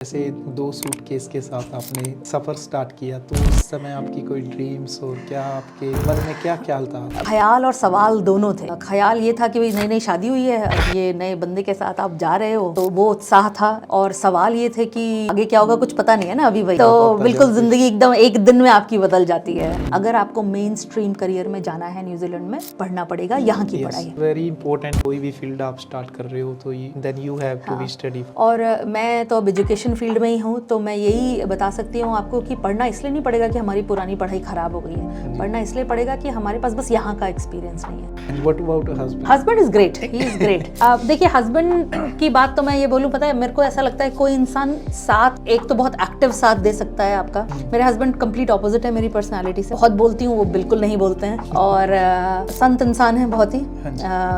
जैसे 2 सूटकेस के साथ आपने सफ़र स्टार्ट किया, तो उस समय आपकी कोई ड्रीम्स और क्या आपके मन में क्या ख्याल था? ख्याल और सवाल दोनों थे। ख्याल ये था कि भाई नई नई शादी हुई है, अब ये नए बंदे के साथ आप जा रहे हो, तो वो उत्साह था। और सवाल ये थे कि आगे क्या होगा कुछ पता नहीं है ना अभी भाई, तो बिल्कुल जिंदगी एकदम एक दिन में आपकी बदल जाती है। अगर आपको मेन स्ट्रीम करियर में जाना है न्यूजीलैंड में, पढ़ना पड़ेगा यहाँ की पढ़ाई। वेरी इंपॉर्टेंट, कोई भी फील्ड आप स्टार्ट कर रहे हो तो then you have to be study. और मैं तो अब एजुकेशन फील्ड में ही हूँ, तो मैं यही बता सकती हूँ आपको कि पढ़ना इसलिए नहीं पड़ेगा कि हमारी पुरानी पढ़ाई खराब हो गई है, पढ़ना इसलिए पड़ेगा कि हमारे पास बस यहाँ का एक्सपीरियंस नहीं है। And what about husband? Husband is great, he is great. आप देखिए, हस्बैंड की बात तो मैं ये बोलूँ, पता है मेरे को ऐसा लगता है कोई इंसान साथ, एक तो बहुत एक्टिव साथ दे सकता है आपका। मेरे हस्बैंड कंप्लीट ऑपोजिट है मेरी पर्सनालिटी से। बहुत बोलती हूँ, वो बिल्कुल नहीं बोलते हैं। और संत इंसान है बहुत ही,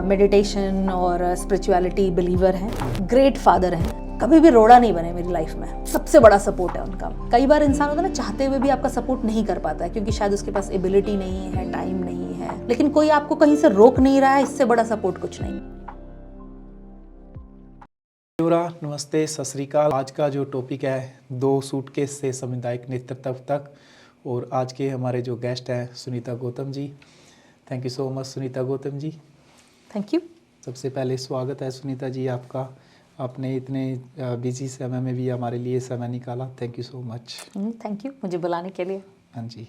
मेडिटेशन और स्पिरिचुअलिटी बिलीवर हैं, ग्रेट फादर हैं, कभी भी रोड़ा नहीं बने मेरी लाइफ में। सबसे बड़ा सपोर्ट है उनका। कई बार इंसान होता है ना, चाहते हुए भी आपका सपोर्ट नहीं कर पाता है क्योंकि शायद उसके पास एबिलिटी नहीं है, टाइम नहीं है, लेकिन कोई आपको कहीं से रोक नहीं रहा है, इससे बड़ा सपोर्ट कुछ नहीं। नमस्ते, सत श्री अकाल। आज का जो टॉपिक है 2 सूटकेस से सामुदायिक नेतृत्व तक, और आज के हमारे जो गेस्ट हैं Sunita Gautam ji. Thank you so much Sunita Gautam ji. Thank you. सबसे पहले स्वागत है सुनीता जी आपका। आपने इतने बिजी समय में भी हमारे लिए समय निकाला, thank you so much. Thank you मुझे बुलाने के लिए। हाँ जी,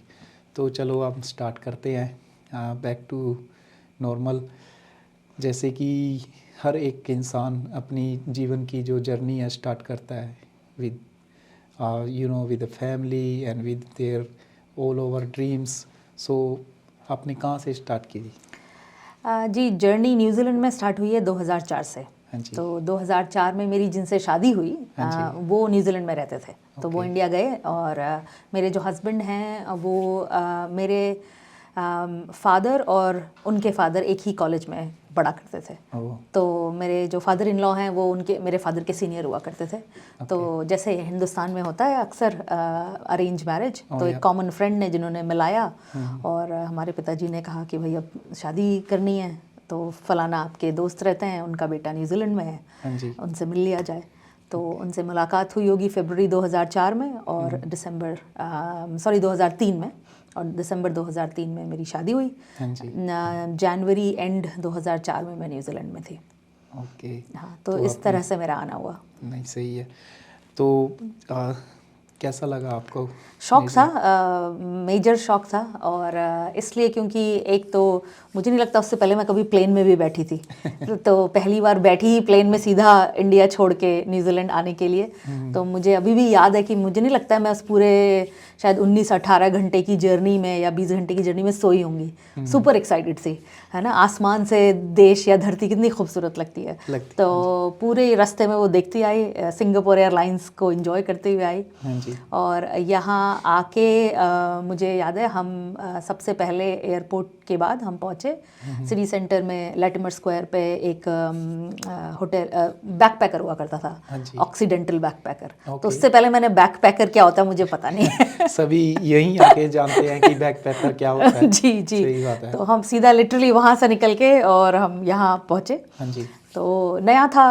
तो चलो हम स्टार्ट करते हैं बैक टू नॉर्मल। जैसे कि हर एक इंसान अपनी जीवन की जो जर्नी है स्टार्ट करता है with with family and with their all over dreams. So आपने कहाँ से स्टार्ट की थी? जी, जर्नी न्यूजीलैंड में स्टार्ट हुई है 2004 से। हाँ जी। तो 2004 में मेरी जिनसे शादी हुई, वो न्यूजीलैंड में रहते थे, तो वो इंडिया गए। और मेरे जो हस्बैंड हैं वो मेरे फादर और उनके फादर एक ही कॉलेज में पढ़ा करते थे। तो मेरे जो फादर इन लॉ हैं वो मेरे फादर के सीनियर हुआ करते थे। तो जैसे हिंदुस्तान में होता है अक्सर अरेंज मैरिज, तो एक कॉमन फ्रेंड ने जिन्होंने मिलाया, और हमारे पिताजी ने कहा कि भाई अब शादी करनी है, तो फलाना आपके दोस्त रहते हैं, उनका बेटा न्यूजीलैंड में है, उनसे मिल लिया जाए। तो उनसे मुलाकात हुई होगी फरवरी 2004 में, और 2003 में, और दिसंबर 2003 में मेरी शादी हुई। जनवरी एंड 2004 में मैं न्यूजीलैंड में थी। ओके। हाँ, तो इस तरह से मेरा आना हुआ। नहीं, सही है। तो कैसा लगा आपको? शौक था, मेजर शौक था। और इसलिए क्योंकि एक तो मुझे नहीं लगता उससे पहले मैं कभी प्लेन में भी बैठी थी तो पहली बार बैठी ही प्लेन में सीधा इंडिया छोड़ के न्यूजीलैंड आने के लिए। तो मुझे अभी भी याद है कि मुझे नहीं लगता है मैं उस पूरे शायद 19-18 घंटे की जर्नी में या 20 घंटे की जर्नी में सोई होंगी। सुपर एक्साइटेड थी, है ना। आसमान से देश या धरती कितनी खूबसूरत लगती है। तो पूरे रास्ते में वो देखती आई, सिंगापुर एयरलाइंस को एंजॉय करते हुए आई। और यहाँ आके मुझे याद है हम सबसे पहले एयरपोर्ट के बाद हम पहुँचे सिटी सेंटर में, लैटिमर स्क्वायर पे एक होटल, बैकपैकर हुआ करता था, ऑक्सीडेंटल बैकपैकर। तो उससे पहले मैंने बैकपैकर क्या होता है मुझे पता नहीं है सभी यहीं आके जानते हैं कि बैकपैकर क्या होता है। जी जी, सही बात है। तो हम सीधा लिटरली वहाँ से निकल के और हम यहाँ पहुँचे। हाँ जी। तो नया था,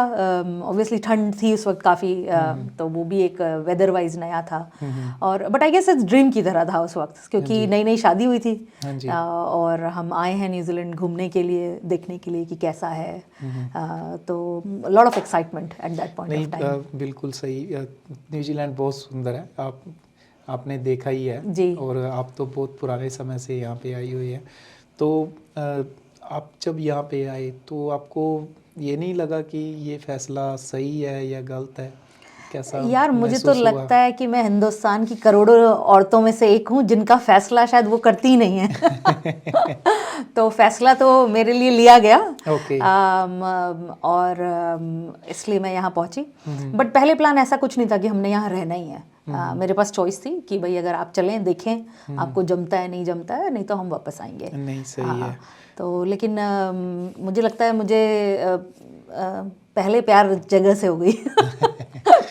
ऑब्वियसली ठंड थी उस वक्त काफ़ी, तो वो भी एक वेदर वाइज नया था। और but I guess it's dream की तरह था उस वक्त, क्योंकि नई नई शादी हुई थी। और हम आए हैं न्यूजीलैंड घूमने के लिए, देखने के लिए कि कैसा है। तो lot of excitement at that point of time. बिल्कुल सही। न्यूजीलैंड बहुत सुंदर है, आपने देखा ही है जी। और आप तो बहुत पुराने समय से यहाँ पे आई हुई है। तो आप जब यहाँ पे आए तो आपको ये नहीं लगा कि ये फैसला सही है या गलत है? कैसा यार, मुझे तो लगता है कि मैं हिंदुस्तान की करोड़ों औरतों में से एक हूँ जिनका फैसला शायद वो करती ही नहीं है तो फैसला तो मेरे लिए लिया गया। और इसलिए मैं यहाँ पहुँची। बट पहले प्लान ऐसा कुछ नहीं था कि हमने यहाँ रहना ही है। मेरे पास चॉइस थी कि भाई अगर आप चलें, देखें आपको जमता है नहीं जमता है, नहीं तो हम वापस आएंगे। नहीं, सही है। तो लेकिन मुझे लगता है मुझे पहले प्यार जगह से हो गई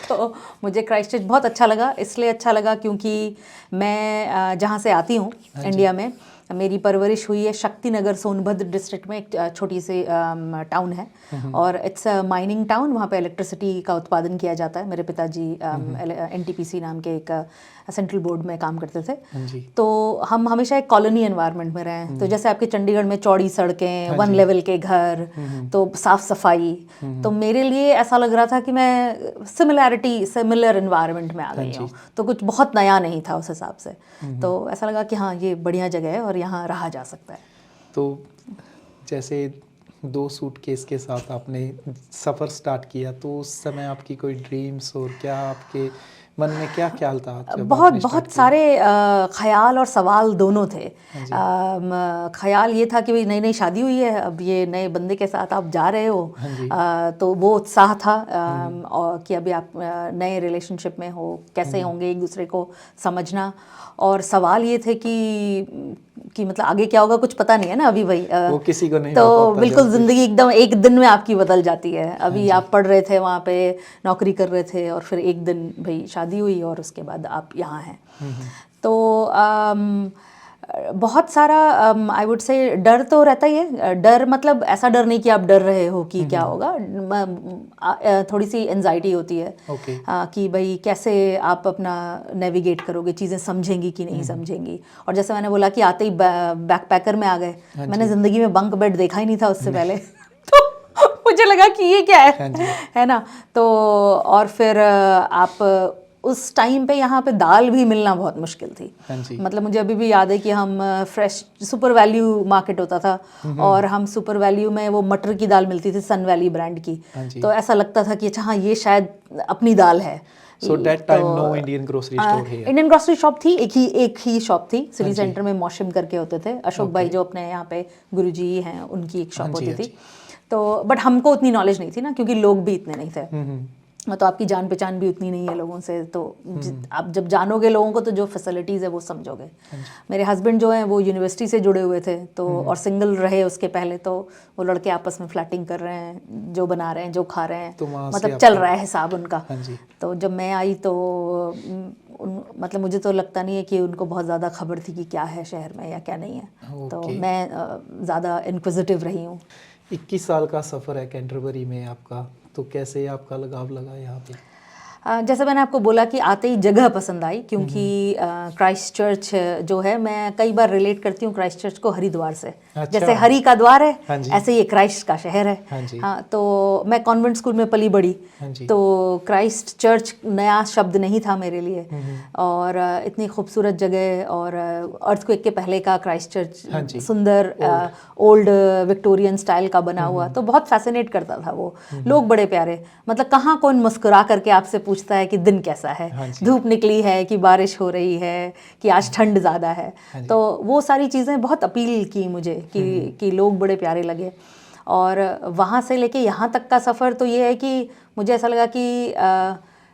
तो मुझे क्राइस्टचर्च बहुत अच्छा लगा। इसलिए अच्छा लगा क्योंकि मैं जहाँ से आती हूँ इंडिया में, मेरी परवरिश हुई है शक्ति नगर सोनभद्र डिस्ट्रिक्ट में, एक छोटी सी टाउन है और इट्स अ माइनिंग टाउन। वहाँ पे इलेक्ट्रिसिटी का उत्पादन किया जाता है। मेरे पिताजी एनटीपीसी नाम के एक सेंट्रल बोर्ड में काम करते थे। जी। तो हम हमेशा एक कॉलोनी एनवायरनमेंट में रहे हैं। तो जैसे आपके चंडीगढ़ में चौड़ी सड़कें, वन लेवल के घर, तो साफ सफाई, तो मेरे लिए ऐसा लग रहा था कि मैं सिमिलर एनवायरनमेंट में आ गई हूँ। तो कुछ बहुत नया नहीं था उस हिसाब से। तो ऐसा लगा कि हाँ ये बढ़िया जगह है और यहाँ रहा जा सकता है। तो जैसे 2 सूटकेस के साथ आपने सफ़र स्टार्ट किया, तो उस समय आपकी कोई ड्रीम्स और क्या आपके मन में क्या ख्याल था जब बहुत आपने बहुत स्टार्ट सारे ख्याल और सवाल दोनों थे। हाँ जी। ख्याल ये था कि भाई नई नई शादी हुई है, अब ये नए बंदे के साथ आप जा रहे हो। हाँ जी। तो वो उत्साह था और कि अभी आप नए रिलेशनशिप में हो, कैसे होंगे एक दूसरे को समझना। और सवाल ये थे कि मतलब आगे क्या होगा कुछ पता नहीं है ना अभी भाई। वो किसी को नहीं तो बताता बिल्कुल जल्दी। ज़िंदगी एकदम एक दिन में आपकी बदल जाती है। अभी हाँ जी। आप पढ़ रहे थे वहाँ पे, नौकरी कर रहे थे और फिर एक दिन भाई शादी हुई और उसके बाद आप यहाँ हैं। तो बहुत सारा आई वुड से डर तो रहता ही है। डर मतलब ऐसा डर नहीं कि आप डर रहे हो कि क्या होगा, थोड़ी सी एंजाइटी होती है ओके। कि भाई कैसे आप अपना नेविगेट करोगे, चीज़ें समझेंगी कि नहीं समझेंगी। और जैसे मैंने बोला कि आते ही बैकपैकर में आ गए। मैंने ज़िंदगी में बंक बेड देखा ही नहीं था उससे पहले। तो मुझे लगा कि ये क्या है ना। तो और फिर आप उस टाइम पे यहाँ पे दाल भी मिलना बहुत मुश्किल थी। हाँ जी। मतलब मुझे अभी भी याद है कि हम फ्रेश सुपर वैल्यू मार्केट होता था और हम सुपर वैल्यू में वो मटर की दाल मिलती थी सन वैली ब्रांड की। हाँ जी। तो ऐसा लगता था कि अच्छा हाँ ये शायद अपनी दाल है। So that time no Indian grocery store है। इंडियन ग्रोसरी शॉप थी, एक ही शॉप थी सिटी सेंटर में, मॉशम करके होते थे। अशोक भाई जो अपने यहाँ पे गुरुजी हैं उनकी एक शॉप होती थी। तो बट हमको उतनी नॉलेज नहीं थी ना, क्योंकि लोग भी इतने नहीं थे। तो आपकी जान पहचान भी उतनी नहीं है लोगों से। तो आप जब जानोगे लोगों को तो जो फैसिलिटीज़ है वो समझोगे। मेरे हस्बैंड जो हैं वो यूनिवर्सिटी से जुड़े हुए थे, तो और सिंगल रहे उसके पहले। तो वो लड़के आपस में फ्लैटिंग कर रहे हैं, जो बना रहे हैं, जो खा रहे हैं, तो मतलब चल रहा है हिसाब उनका। हाँ जी। तो जब मैं आई तो मतलब मुझे तो लगता नहीं है कि उनको बहुत ज़्यादा खबर थी कि क्या है शहर में या क्या नहीं है। तो मैं ज़्यादा इनक्विजिटिव रही हूँ। 21 साल का सफ़र है कैंटरबरी में आपका, तो कैसे आपका लगाव लगा यहाँ पे? जैसे मैंने आपको बोला कि आते ही जगह पसंद आई, क्योंकि क्राइस्ट चर्च जो है, मैं कई बार रिलेट करती हूँ क्राइस्ट चर्च को हरिद्वार से। अच्छा। जैसे हरि का द्वार है, हाँ जी। ऐसे ये क्राइस्ट का शहर है। हाँ जी। हाँ, तो मैं कॉन्वेंट स्कूल में पली बड़ी। हाँ जी। तो क्राइस्ट चर्च नया शब्द नहीं था मेरे लिए। और इतनी खूबसूरत जगह, और अर्थक्वेक के पहले का क्राइस्ट चर्च, हाँ जी। सुंदर ओल्ड विक्टोरियन स्टाइल का बना हुआ, तो बहुत फैसिनेट करता था वो। लोग बड़े प्यारे, मतलब कहाँ कौन मुस्कुरा करके आपसे पूछता है कि दिन कैसा है, हाँ जी। धूप निकली है कि बारिश हो रही है, कि आज ठंड ज़्यादा है। तो वो सारी चीज़ें बहुत अपील की मुझे कि लोग बड़े प्यारे लगे। और वहाँ से लेके यहाँ तक का सफ़र तो ये है कि मुझे ऐसा लगा कि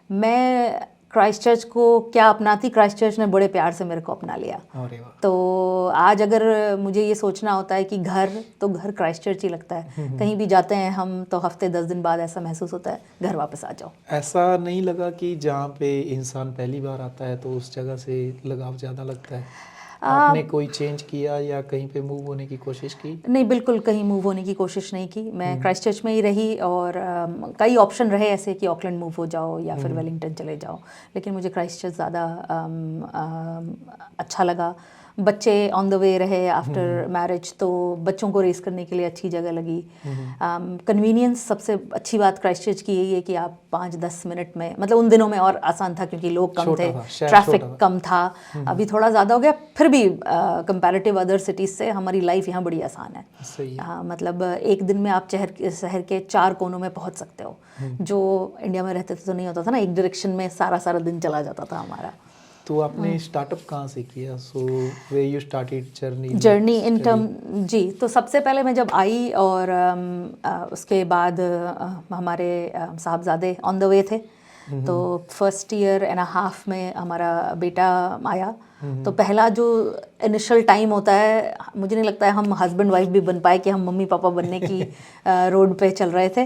मैं क्राइस्ट चर्च को क्या अपनाती, क्राइस्ट चर्च ने बड़े प्यार से मेरे को अपना लिया। अरे वाह। तो आज अगर मुझे ये सोचना होता है कि घर, तो घर क्राइस्ट चर्च ही लगता है। कहीं भी जाते हैं हम तो हफ्ते 10 दिन बाद ऐसा महसूस होता है घर वापस आ जाओ। ऐसा नहीं लगा कि जहाँ पे इंसान पहली बार आता है तो उस जगह से लगाव ज़्यादा लगता है? आपने कोई चेंज किया या कहीं पे मूव होने की कोशिश की? नहीं, बिल्कुल कहीं मूव होने की कोशिश नहीं की। मैं क्राइस्ट चर्च में ही रही और कई ऑप्शन रहे ऐसे कि ऑकलैंड मूव हो जाओ या फिर वेलिंगटन चले जाओ, लेकिन मुझे क्राइस्ट चर्च ज़्यादा अच्छा लगा। बच्चे ऑन द वे रहे आफ्टर मैरिज, तो बच्चों को रेस करने के लिए अच्छी जगह लगी। कन्वीनियंस सबसे अच्छी बात क्राइस्ट चर्च की यही है कि आप 5-10 मिनट में, मतलब उन दिनों में और आसान था क्योंकि लोग कम थे, ट्रैफिक कम था। अभी थोड़ा ज़्यादा हो गया, फिर भी कंपैरेटिव अदर सिटीज़ से हमारी लाइफ यहाँ बड़ी आसान है। सही है। हाँ, मतलब एक दिन में आप शहर के 4 कोनों में पहुँच सकते हो, जो इंडिया में रहते थे तो नहीं होता था ना। एक डायरेक्शन में सारा दिन चला जाता था हमारा। तो आपने स्टार्टअप कहाँ से किया? So way you started journey in term जी। तो सबसे पहले मैं जब आई और उसके बाद हमारे साहबजादे ऑन द वे थे, तो फर्स्ट ईयर एंड हाफ में हमारा बेटा आया। तो पहला जो इनिशियल टाइम होता है, मुझे नहीं लगता है हम हस्बैंड वाइफ भी बन पाए कि हम मम्मी पापा बनने की रोड पे चल रहे थे।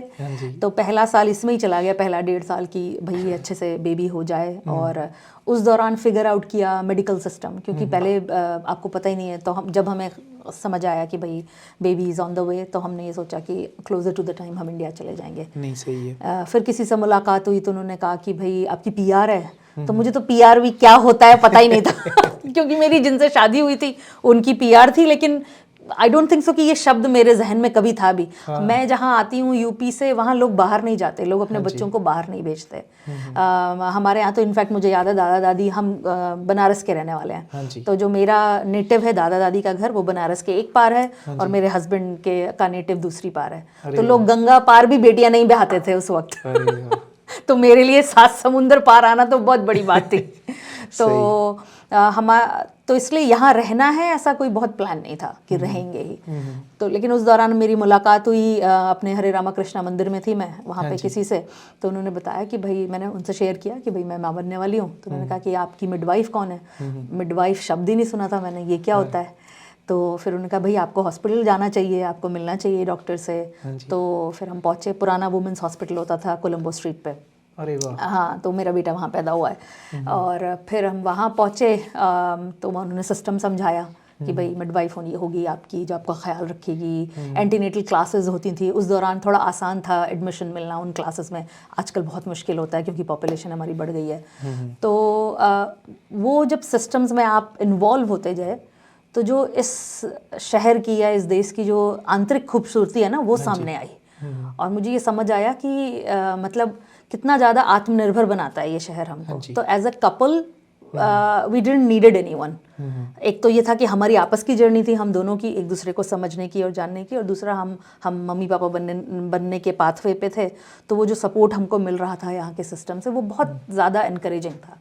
तो पहला साल इसमें ही चला गया, पहला 1.5 साल की भाई अच्छे से बेबी हो जाए। और उस दौरान फिगर आउट किया मेडिकल सिस्टम, क्योंकि पहले आपको पता ही नहीं है। तो हम जब हमें समझ आया कि भाई baby is on the way, तो हमने ये सोचा कि क्लोजर टू द टाइम हम इंडिया चले जाएंगे। नहीं, सही है। फिर किसी से मुलाकात हुई तो उन्होंने कहा कि भाई आपकी पीआर है। तो मुझे तो पीआर भी क्या होता है पता ही नहीं था क्योंकि मेरी जिनसे शादी हुई थी उनकी पीआर थी, लेकिन आई डोंट थिंक सो कि ये शब्द मेरे जहन में कभी था भी। मैं जहाँ आती हूँ यूपी से, वहाँ लोग बाहर नहीं जाते, लोग अपने बच्चों को बाहर नहीं भेजते। हमारे यहाँ तो इनफैक्ट मुझे याद है दादा दादी, हम बनारस के रहने वाले हैं। तो जो मेरा नेटिव है दादा दादी का घर, वो बनारस के एक पार है और मेरे हस्बैंड के का नेटिव दूसरी पार है। तो लोग गंगा पार भी बेटियां नहीं बहाते थे उस वक्त तो मेरे लिए 7 समुंदर पार आना तो बहुत बड़ी बात थी। तो इसलिए यहाँ रहना है ऐसा कोई बहुत प्लान नहीं था कि रहेंगे ही। तो लेकिन उस दौरान मेरी मुलाकात हुई अपने हरे रामा कृष्णा मंदिर में थी मैं वहाँ पे किसी से। तो उन्होंने बताया कि भाई, मैंने उनसे शेयर किया कि भाई मैं माँ बनने वाली हूँ। तो उन्होंने कहा कि आपकी मिडवाइफ कौन है? मिडवाइफ शब्द ही नहीं सुना था मैंने, ये क्या होता है? तो फिर उन्होंने कहा भाई आपको हॉस्पिटल जाना चाहिए, आपको मिलना चाहिए डॉक्टर से। तो फिर हम पहुँचे, पुराना वुमेंस हॉस्पिटल होता था कोलंबो स्ट्रीट पे। अरे वाह। हाँ, तो मेरा बेटा वहाँ पैदा हुआ है। और फिर हम वहाँ पहुँचे तो उन्होंने सिस्टम समझाया कि भाई मिडवाइफ होगी आपकी, जो आपका ख्याल रखेगी। एंटीनेटल क्लासेस होती थी उस दौरान, थोड़ा आसान था एडमिशन मिलना उन क्लासेस में। आजकल बहुत मुश्किल होता है क्योंकि पॉपुलेशन हमारी बढ़ गई है। तो वो जब सिस्टम्स में आप इन्वॉल्व होते जाए तो जो इस शहर की या इस देश की जो आंतरिक खूबसूरती है ना, वो सामने आई। और मुझे ये समझ आया कि मतलब कितना ज़्यादा आत्मनिर्भर बनाता है ये शहर हमको। तो as a couple we didn't needed anyone. एक तो ये था कि हमारी आपस की जर्नी थी हम दोनों की, एक दूसरे को समझने की और जानने की, और दूसरा हम मम्मी पापा बनने के पाथवे पे थे। तो वो जो सपोर्ट हमको मिल रहा था यहाँ के सिस्टम से, वो बहुत ज़्यादा इनकरेजिंग था।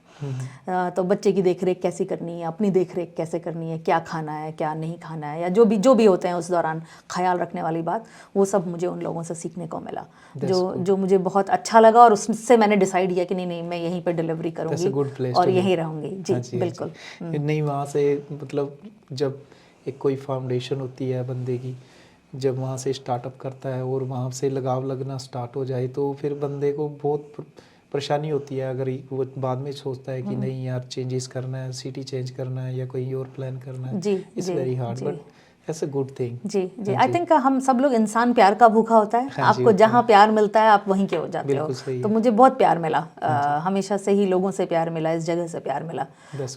तो बच्चे की देखरेख कैसी करनी है, अपनी देखरेख कैसे करनी है, क्या खाना है क्या नहीं खाना है, या जो भी होते हैं उस दौरान ख्याल रखने वाली बात, वो सब मुझे उन लोगों से सीखने को मिला, जो मुझे बहुत अच्छा लगा। और उससे मैंने डिसाइड किया कि नहीं मैं यहीं पर डिलीवरी करूँगी और यहीं रहूँगी। जी बिल्कुल। नहीं, वहाँ से मतलब जब एक कोई फाउंडेशन होती है बंदे की, जब वहाँ से स्टार्टअप करता है और वहाँ से लगाव लगना स्टार्ट हो जाए, तो फिर बंदे को बहुत परेशानी होती है अगर वो बाद में सोचता है कि नहीं यार चेंजेस करना है, सिटी चेंज करना है या कोई और प्लान करना है। इट्स वेरी हार्ड बट ऐसा गुड थिंग। जी आई थिंक हम सब लोग, इंसान प्यार का भूखा होता है। आपको जहाँ प्यार मिलता है आप वहीं के हो जाते हो। तो मुझे बहुत प्यार मिला, हमेशा से ही लोगों से प्यार मिला, इस जगह से प्यार मिला।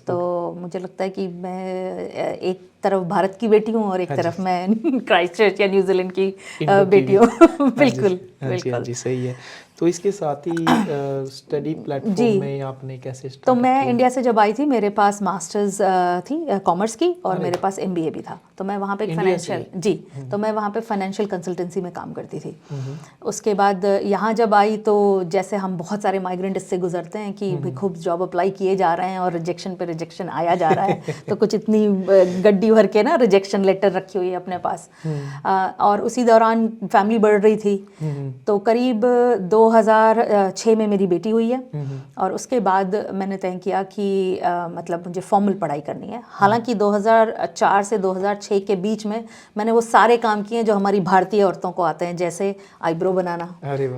तो मुझे लगता है कि मैं एक तरफ भारत की बेटी हूँ और एक तरफ मैं क्राइस्टचर्च या न्यूजीलैंड की बेटी हूँ। बिल्कुल बिल्कुल। जी सही है। तो इसके साथ ही स्टडी प्लेटफॉर्म में आपने कैसे स्टार्ट? तो मैं इंडिया से जब आई थी, मेरे पास मास्टर्स थी कॉमर्स की और मेरे पास MBA भी था। तो मैं वहाँ पे तो मैं वहाँ पे फाइनेंशियल कंसल्टेंसी में काम करती थी। उसके बाद यहाँ जब आई तो जैसे हम बहुत सारे माइग्रेंट इससे गुजरते हैं कि खूब जॉब अप्लाई किए जा रहे हैं और रिजेक्शन पे रिजेक्शन आया जा रहा है। तो कुछ इतनी गड्डी भर के ना रिजेक्शन लेटर रखी हुई है अपने पास। और उसी दौरान फैमिली बढ़ रही थी। तो करीब 2006 में मेरी बेटी हुई है। और उसके बाद मैंने तय किया कि मतलब मुझे फॉर्मल पढ़ाई करनी है। हालांकि 2004 से 2006 के बीच में मैंने वो सारे काम किए जो हमारी भारतीय औरतों को आते हैं, जैसे आईब्रो बनाना।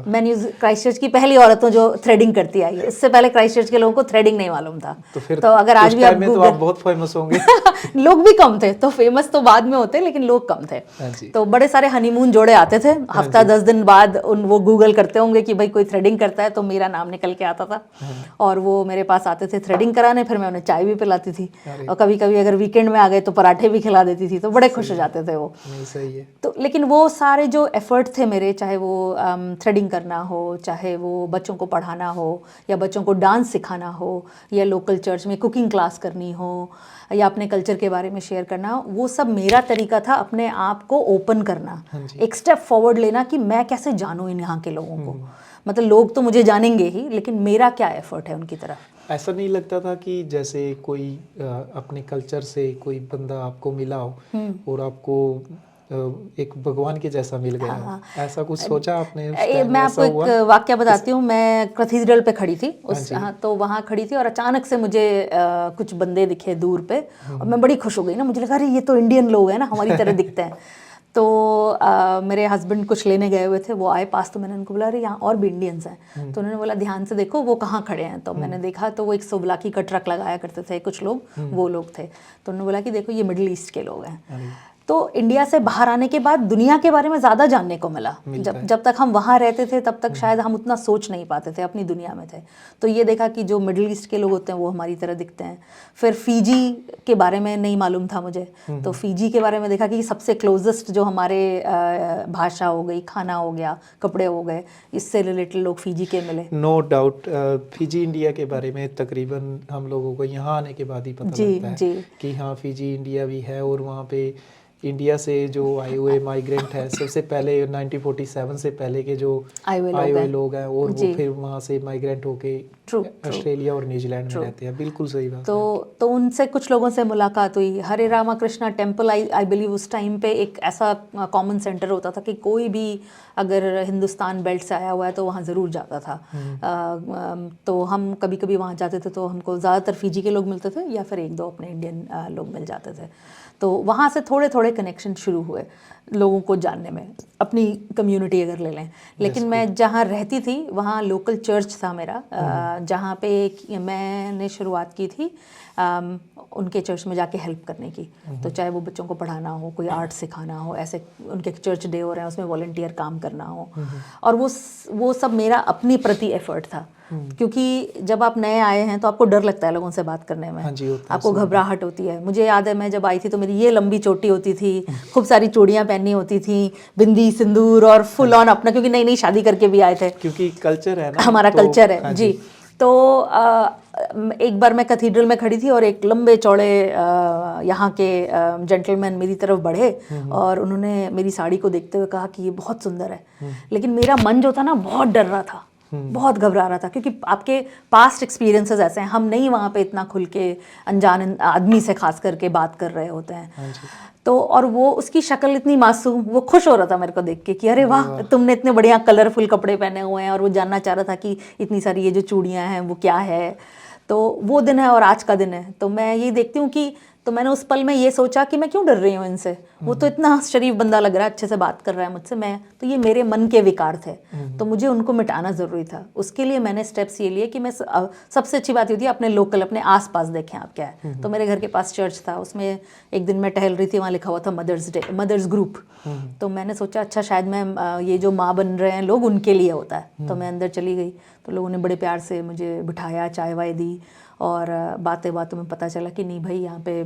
मैं क्राइस्टचर्च की पहली औरतों जो थ्रेडिंग करती आई है। इससे पहले क्राइस्टचर्च के लोगों को थ्रेडिंग नहीं मालूम था। तो अगर आज भी आप बहुत फेमस होंगे। लोग भी कम थे, तो फेमस तो बाद में होते लेकिन लोग कम थे। तो बड़े सारे हनीमून जोड़े आते थे, हफ्ता 10 दिन बाद वो गूगल करते होंगे कि भाई कोई थ्रेडिंग करता है, तो मेरा नाम निकल के आता था। और वो मेरे पास आते थे थ्रेडिंग कराने, फिर मैं उन्हें चाय भी पिलाती थी। और कभी कभी अगर वीकेंड में आ गए तो पराठे भी खिला देती थी। तो बड़े खुश हो जाते थे वो। सही है। तो लेकिन वो सारे जो एफर्ट थे मेरे, चाहे वो थ्रेडिंग करना हो, चाहे वो बच्चों को पढ़ाना हो, या बच्चों को डांस सिखाना हो, या लोकल चर्च में कुकिंग क्लास करनी हो, या अपने कल्चर के बारे में शेयर करना, वो सब मेरा तरीका था अपने आप को ओपन करना, एक स्टेप फॉरवर्ड लेना कि मैं कैसे जानूँ इन यहाँ के लोगों को। मतलब लोग तो मुझे जानेंगे ही, लेकिन मेरा क्या एफर्ट है उनकी तरफ। ऐसा नहीं लगता था कि जैसे कोई अपने कल्चर से कोई बंदा आपको मिला हो और आपको एक भगवान के जैसा मिल गया। हाँ। ऐसा कुछ सोचा आपने उस मैं टाइम, आपको ऐसा एक हुआ? वाक्य बताती हूँ। मैं कैथीड्रल पे खड़ी थी हाँ जी। हाँ, तो वहाँ खड़ी थी और अचानक से मुझे कुछ बंदे दिखे दूर पे और मैं बड़ी खुश हो गई ना, मुझे लगा अरे ये तो इंडियन लोग हैं ना, हमारी तरह दिखते हैं। तो मेरे हस्बैंड कुछ लेने गए हुए थे, वो आए पास, तो मैंने उनको बोला अरे यहाँ और भी इंडियंस हैं। तो उन्होंने बोला ध्यान से देखो वो कहाँ खड़े हैं। तो मैंने देखा तो वो एक सोवलाकी का ट्रक लगाया करते थे कुछ लोग, वो लोग थे। तो उन्होंने बोला कि देखो ये मिडिल ईस्ट के लोग हैं। तो इंडिया से बाहर आने के बाद दुनिया के बारे में ज़्यादा जानने को मिला। जब तक हम वहाँ रहते थे तब तक शायद हम उतना सोच नहीं पाते थे, अपनी दुनिया में थे। तो ये देखा कि जो मिडिल ईस्ट के लोग होते हैं वो हमारी तरह दिखते हैं। फिर फ़िजी के बारे में नहीं मालूम था मुझे, तो फ़िजी के बारे में देखा कि सबसे क्लोजेस्ट जो हमारे भाषा हो गई, खाना हो गया, कपड़े हो गए, इससे रिलेटेड लोग फ़िजी के मिले। नो डाउट फिजी इंडिया के बारे में तकरीबन हम लोगों को यहाँ आने के बाद ही पता लगता है कि हाँ फिजी इंडिया भी है। और वहाँ पे इंडिया से जो आए हुए माइग्रेंट है, सबसे पहले 1947 से पहले के जो आए हुए लोग हैं, और वो फिर वहाँ से माइग्रेंट होके ऑस्ट्रेलिया और न्यूजीलैंड में रहते हैं। बिल्कुल सही बात है। तो उनसे कुछ लोगों से मुलाकात हुई। Hare Rama Krishna temple I believe उस टाइम पे एक ऐसा कॉमन सेंटर होता था कि कोई भी अगर हिंदुस्तान बेल्ट से आया हुआ है तो वहाँ ज़रूर जाता था। तो हम कभी कभी वहाँ जाते थे तो हमको ज़्यादातर फ़िजी के लोग मिलते थे या फिर एक दो अपने इंडियन लोग मिल जाते थे। तो वहाँ से थोड़े थोड़े कनेक्शन शुरू हुए लोगों को जानने में, अपनी कम्युनिटी अगर ले लें। लेकिन मैं जहाँ रहती थी वहाँ लोकल चर्च था मेरा, जहाँ पे मैंने शुरुआत की थी उनके चर्च में जाके हेल्प करने की। तो चाहे वो बच्चों को पढ़ाना हो, कोई आर्ट सिखाना हो, ऐसे उनके चर्च डे हो रहे हैं उसमें वॉलंटियर काम करना हो। और वो सब मेरा अपनी प्रति एफर्ट था, क्योंकि जब आप नए आए हैं तो आपको डर लगता है लोगों से बात करने में। हाँ जी, आपको घबराहट होती है। मुझे याद है मैं जब आई थी तो मेरी ये लंबी चोटी होती थी, खूब सारी चूड़ियाँ पहनी होती थी, बिंदी सिंदूर और फुल ऑन अपना, क्योंकि नई नई शादी करके भी आए थे, क्योंकि कल्चर है ना, हमारा तो कल्चर है। हाँ जी। तो एक बार मैं कैथीड्रल में खड़ी थी और एक लंबे चौड़े यहाँ के जेंटलमैन मेरी तरफ बढ़े और उन्होंने मेरी साड़ी को देखते हुए कहा कि ये बहुत सुंदर है। लेकिन मेरा मन जो था ना बहुत डर रहा था, बहुत घबरा रहा था, क्योंकि आपके पास्ट एक्सपीरियंसेस ऐसे हैं, हम नहीं वहाँ पे इतना खुल के अनजान आदमी से खास करके बात कर रहे होते हैं। तो और वो उसकी शक्ल इतनी मासूम, वो खुश हो रहा था मेरे को देख के कि अरे वाह तुमने इतने बढ़िया कलरफुल कपड़े पहने हुए हैं, और वो जानना चाह रहा था कि इतनी सारी ये जो चूड़ियाँ हैं वो क्या है। तो वो दिन है और आज का दिन है। तो मैं ये देखती हूँ कि, तो मैंने उस पल में ये सोचा कि मैं क्यों डर रही हूँ इनसे, वो तो इतना शरीफ बंदा लग रहा है, अच्छे से बात कर रहा है मुझसे, मैं तो ये मेरे मन के विकार थे, तो मुझे उनको मिटाना ज़रूरी था। उसके लिए मैंने स्टेप्स ये लिए कि मैं सबसे अच्छी बात ये थी अपने लोकल, अपने आसपास देखें आप क्या है। तो मेरे घर के पास चर्च था, उसमें एक दिन मैं टहल रही थी, वहाँ लिखा हुआ था मदर्स डे, मदर्स ग्रुप। तो मैंने सोचा अच्छा शायद मैं ये जो माँ बन रहे हैं लोग उनके लिए होता है। तो मैं अंदर चली गई, तो लोगों ने बड़े प्यार से मुझे बिठाया, चाय वाय दी, और बातें बातों में पता चला कि नहीं भाई यहाँ पे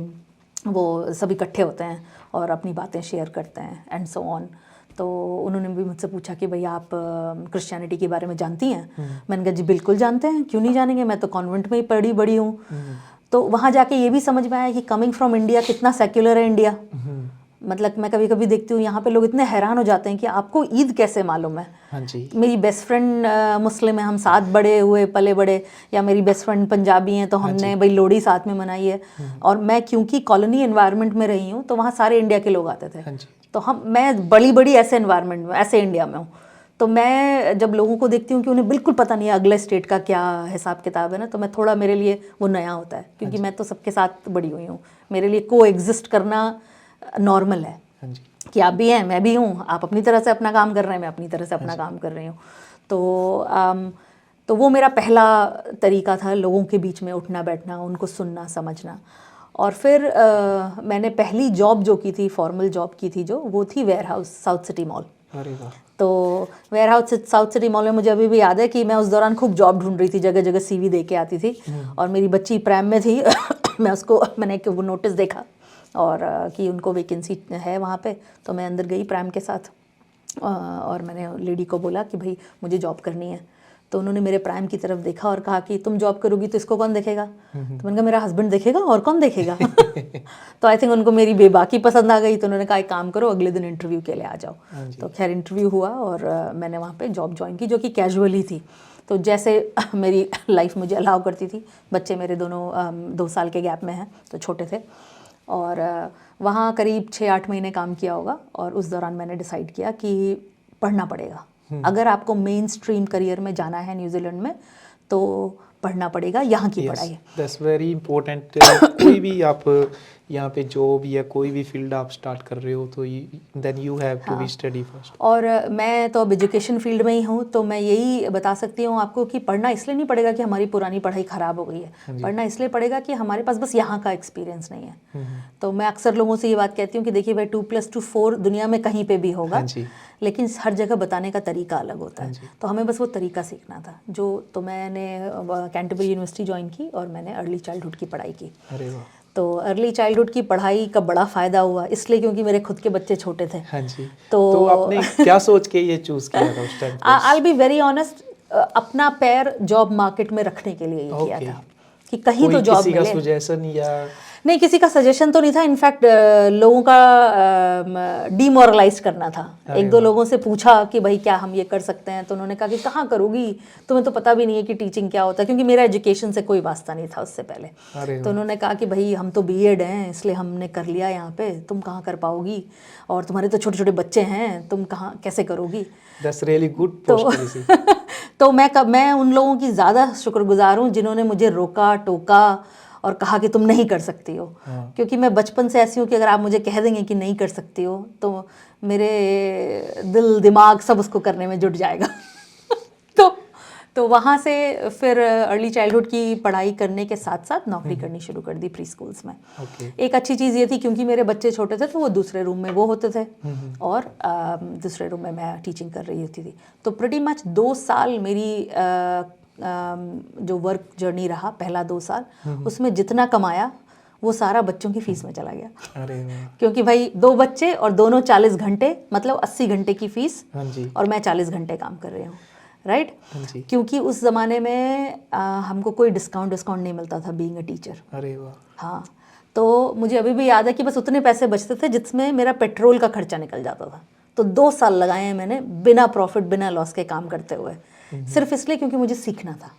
वो सब इकट्ठे होते हैं और अपनी बातें शेयर करते हैं एंड सो ऑन। तो उन्होंने भी मुझसे पूछा कि भई आप क्रिश्चियनिटी के बारे में जानती हैं? मैंने कहा जी बिल्कुल जानते हैं, क्यों नहीं जानेंगे, मैं तो कॉन्वेंट में ही पढ़ी बड़ी हूँ। तो वहाँ जाके ये भी समझ में आया कि कमिंग फ्रॉम इंडिया कितना सेक्युलर है इंडिया। मतलब मैं कभी कभी देखती हूँ यहाँ पे लोग इतने हैरान हो जाते हैं कि आपको ईद कैसे मालूम है। हाँ जी। मेरी मेरी बेस्ट फ्रेंड मुस्लिम है, हम साथ बड़े हुए पले बड़े, या मेरी बेस्ट फ्रेंड पंजाबी हैं तो हमने भाई लोहड़ी साथ में मनाई है। और मैं क्योंकि कॉलोनी एनवायरनमेंट में रही हूँ तो वहाँ सारे इंडिया के लोग आते थे। हाँ जी। तो मैं बड़ी बड़ी ऐसे एनवायरनमेंट में, ऐसे इंडिया में हूँ। तो मैं जब लोगों को देखती हूँ कि उन्हें बिल्कुल पता नहीं है अगले स्टेट का क्या हिसाब किताब है ना, तो मैं थोड़ा, मेरे लिए वो नया होता है, क्योंकि मैं तो सबके साथ बड़ी हुई हूँ। मेरे लिए को एग्जिस्ट करना नॉर्मल है कि आप भी हैं मैं भी हूँ, आप अपनी तरह से अपना काम कर रहे हैं, मैं अपनी तरह से अपना काम कर रही हूँ। तो वो मेरा पहला तरीका था लोगों के बीच में उठना बैठना, उनको सुनना समझना। और फिर मैंने पहली जॉब जो की थी, फॉर्मल जॉब की थी जो, वो थी warehouse South City Mall. अरे वाह। तो warehouse South City Mall में मुझे अभी भी याद है कि मैं उस दौरान खूब जॉब ढूंढ रही थी, जगह जगह CV दे के आती थी। और मेरी बच्ची प्राइम में थी मैंने वो नोटिस देखा और कि उनको वैकेंसी है वहाँ पे। तो मैं अंदर गई प्राइम के साथ और मैंने लेडी को बोला कि भाई मुझे जॉब करनी है। तो उन्होंने मेरे प्राइम की तरफ देखा और कहा कि तुम जॉब करोगी तो इसको कौन देखेगा? तो मैंने कहा मेरा हस्बैंड देखेगा, और कौन देखेगा? तो आई थिंक उनको मेरी बेबाकी पसंद आ गई, तो उन्होंने कहा एक काम करो अगले दिन इंटरव्यू के लिए आ जाओ। तो खैर इंटरव्यू हुआ और मैंने वहाँ पे जॉब ज्वाइन की, जो कि कैजुअली थी। तो जैसे मेरी लाइफ मुझे अलाउ करती थी, बच्चे मेरे दोनों 2 साल के गैप में हैं तो छोटे थे। और वहाँ करीब 6-8 महीने काम किया होगा और उस दौरान मैंने डिसाइड किया कि पढ़ना पड़ेगा। अगर आपको मेन स्ट्रीम करियर में जाना है न्यूजीलैंड में तो पढ़ना पड़ेगा, यहाँ की पढ़ाई। That's very important. कोई भी आप यहाँ पे जॉब या कोई भी फील्ड आप स्टार्ट कर रहे हो तो then you have to be study first. और मैं तो अब एजुकेशन फील्ड में ही हूँ, तो मैं यही बता सकती हूँ आपको कि पढ़ना इसलिए नहीं पड़ेगा कि हमारी पुरानी पढ़ाई ख़राब हो गई है, पढ़ना इसलिए पड़ेगा कि हमारे पास बस यहाँ का एक्सपीरियंस नहीं है। तो मैं अक्सर लोगों से ये बात कहती हूँ कि देखिए भाई 2+2 दुनिया में कहीं पे भी होगा, लेकिन हर जगह बताने का तरीका अलग होता है। तो हमें बस वो तरीका सीखना था। तो मैंने कैंटरबरी यूनिवर्सिटी ज्वाइन की और मैंने अर्ली चाइल्डहुड की पढ़ाई की। अरे वाह। तो अर्ली चाइल्डहुड की पढ़ाई का बड़ा फ़ायदा हुआ इसलिए क्योंकि मेरे खुद के बच्चे छोटे थे। हाँ जी। तो आपने क्या सोच के ये चूज़ किया था उस time? I will be very honest, अपना पैर जॉब मार्केट में रखने के लिए ये किया था कि कहीं तो जॉब मिले। किसी का सजेशन या नहीं, किसी का सजेशन तो नहीं था। इनफैक्ट लोगों का डीमोरलाइज करना था। एक दो लोगों से पूछा कि भाई क्या हम ये कर सकते हैं, तो उन्होंने कहा कि कहाँ करोगी, तुम्हें तो पता भी नहीं है कि टीचिंग क्या होता है, क्योंकि मेरा एजुकेशन से कोई वास्ता नहीं था उससे पहले। तो उन्होंने कहा कि भाई हम तो बीएड हैं इसलिए हमने कर लिया यहाँ पे, तुम कहाँ कर पाओगी, और तुम्हारे तो छोटे छोटे बच्चे हैं, तुम कहाँ कैसे करोगी। That's really good possibility. तो मैं उन लोगों की ज़्यादा शुक्रगुजार हूँ जिन्होंने मुझे रोका टोका और कहा कि तुम नहीं कर सकती हो। क्योंकि मैं बचपन से ऐसी हूँ कि अगर आप मुझे कह देंगे कि नहीं कर सकती हो तो मेरे दिल दिमाग सब उसको करने में जुट जाएगा। तो वहाँ से फिर अर्ली चाइल्डहुड की पढ़ाई करने के साथ साथ नौकरी करनी शुरू कर दी प्री स्कूल्स में। एक अच्छी चीज़ ये थी क्योंकि मेरे बच्चे छोटे थे तो वो दूसरे रूम में वो होते थे और दूसरे रूम में मैं टीचिंग कर रही होती थी। तो प्रीटी मच 2 साल मेरी जो वर्क जर्नी रहा, पहला 2 साल, उसमें जितना कमाया वो सारा बच्चों की फीस में चला गया। अरे क्योंकि भाई 2 बच्चे और दोनों 40 घंटे, मतलब 80 घंटे की फीस, और मैं 40 घंटे काम कर रही हूँ, राइट। क्योंकि उस ज़माने में हमको कोई डिस्काउंट नहीं मिलता था बीइंग अ टीचर। अरे वाह। हाँ, तो मुझे अभी भी याद है कि बस उतने पैसे बचते थे जिसमें मेरा पेट्रोल का खर्चा निकल जाता था। तो 2 साल लगाए हैं मैंने बिना प्रॉफिट बिना लॉस के काम करते हुए, सिर्फ इसलिए क्योंकि मुझे सीखना था।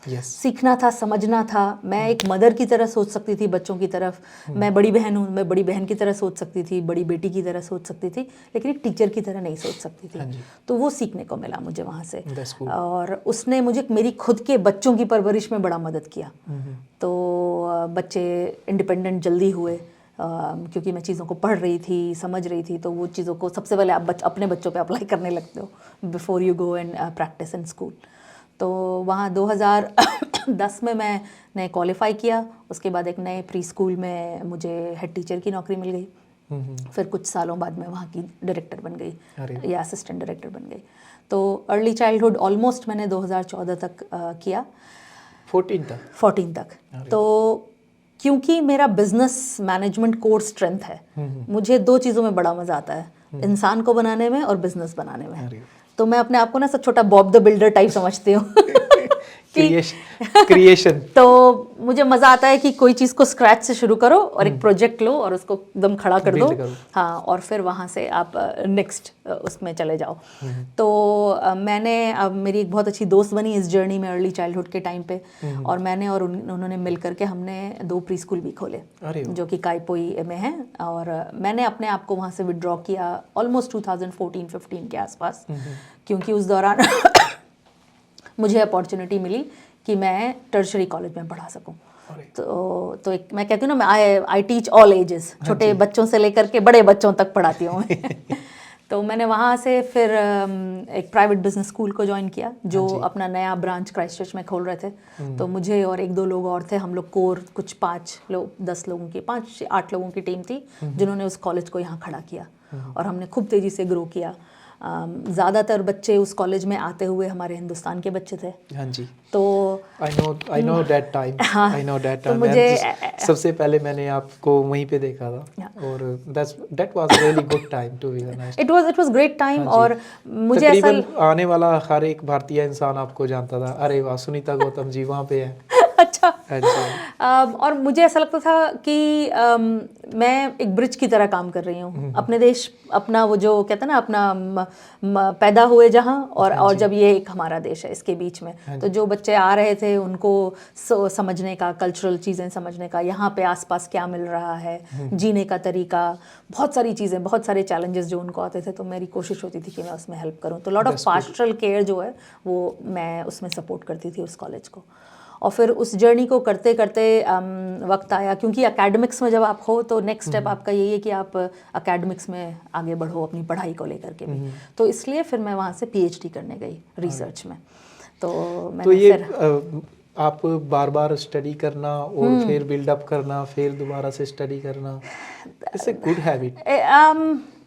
सीखना था, समझना था। मैं एक मदर की तरह सोच सकती थी बच्चों की तरफ, मैं बड़ी बहन हूँ, मैं बड़ी बहन की तरह सोच सकती थी, बड़ी बेटी की तरह सोच सकती थी, लेकिन एक टीचर की तरह नहीं सोच सकती थी। तो वो सीखने को मिला मुझे वहाँ से, और उसने मुझे मेरी खुद के बच्चों की परवरिश में बड़ा मदद किया। तो बच्चे इंडिपेंडेंट जल्दी हुए क्योंकि मैं चीज़ों को पढ़ रही थी, समझ रही थी। तो वो चीज़ों को सबसे पहले आप अपने बच्चों पे अप्लाई करने लगते हो before you go and practice in school. तो वहाँ 2010 में मैंने क्वालिफाई किया। उसके बाद एक नए प्री स्कूल में मुझे हेड टीचर की नौकरी मिल गई। फिर कुछ सालों बाद मैं वहाँ की डायरेक्टर बन गई या असिस्टेंट डायरेक्टर बन गई। तो अर्ली चाइल्डहुड ऑलमोस्ट मैंने 2014 तक किया, 14 तक। तो क्योंकि मेरा बिजनेस मैनेजमेंट कोर स्ट्रेंथ है, मुझे 2 चीज़ों में बड़ा मज़ा आता है, इंसान को बनाने में और बिजनेस बनाने में। तो मैं अपने आप को ना सब छोटा बॉब द बिल्डर टाइप समझती हूँ। क्रिएशन। तो मुझे मज़ा आता है कि कोई चीज़ को स्क्रैच से शुरू करो और एक प्रोजेक्ट लो और उसको एकदम खड़ा कर दो। हाँ, और फिर वहाँ से आप नेक्स्ट उसमें चले जाओ। तो मैंने अब मेरी एक बहुत अच्छी दोस्त बनी इस जर्नी में अर्ली चाइल्डहुड के टाइम पे, और मैंने और उन्होंने मिल करके हमने 2 प्री स्कूल भी खोले जो कि काइपोई में हैं। और मैंने अपने आप को वहाँ से विड्रॉ किया ऑलमोस्ट 2014-15 के आसपास, क्योंकि उस दौरान मुझे अपॉर्चुनिटी मिली कि मैं टर्शरी कॉलेज में पढ़ा सकूं। तो एक मैं कहती हूँ ना, मैं आई टीच ऑल एजेस, छोटे बच्चों से लेकर के बड़े बच्चों तक पढ़ाती हूँ। तो मैंने वहाँ से फिर एक प्राइवेट बिजनेस स्कूल को ज्वाइन किया जो अपना नया ब्रांच क्राइस्टचर्च में खोल रहे थे। तो मुझे और 1-2 लोग और थे, हम लोग कोर कुछ 5 लोगों की 5-8 लोगों की टीम थी जिन्होंने उस कॉलेज को यहाँ खड़ा किया, और हमने खूब तेज़ी से ग्रो किया। ज़्यादातर बच्चे उस कॉलेज में आते हुए हमारे हिंदुस्तान के बच्चे थे। हाँ जी। तो आई नो दैट टाइम। तो मुझे सबसे पहले मैंने आपको वहीं पे देखा था, और that was really good time to be honest. It was great time. और मुझे तकरीबन आने वाला हर एक भारतीय इंसान आपको जानता था, अरे वाह सुनीता गौतम जी वहाँ पे है। अच्छा। हाँ जी। और मुझे ऐसा लगता था कि मैं एक ब्रिज की तरह काम कर रही हूँ अपने देश, अपना वो जो कहते हैं ना अपना पैदा हुए जहाँ और जब ये एक हमारा देश है इसके बीच में, तो जो बच्चे आ रहे थे उनको समझने का, कल्चरल चीज़ें समझने का, यहाँ पे आसपास क्या मिल रहा है, जीने का तरीका, बहुत सारी चीज़ें, बहुत सारे चैलेंजेस जो उनको आते थे, तो मेरी कोशिश होती थी कि मैं उसमें हेल्प करूँ। तो लॉट ऑफ पास्टरल केयर जो है वो मैं उसमें सपोर्ट करती थी उस कॉलेज को। और फिर उस जर्नी को करते करते वक्त आया, क्योंकि एकेडमिक्स में जब आप हो तो नेक्स्ट स्टेप आपका यही है कि आप एकेडमिक्स में आगे बढ़ो अपनी पढ़ाई को लेकर के भी। तो इसलिए फिर मैं वहाँ से पीएचडी करने गई रिसर्च में। तो मैंने ये फिर आप बार बार स्टडी करना और फिर बिल्डअप करना, फिर दोबारा से स्टडी करना, इट्स ए गुड हैबिट।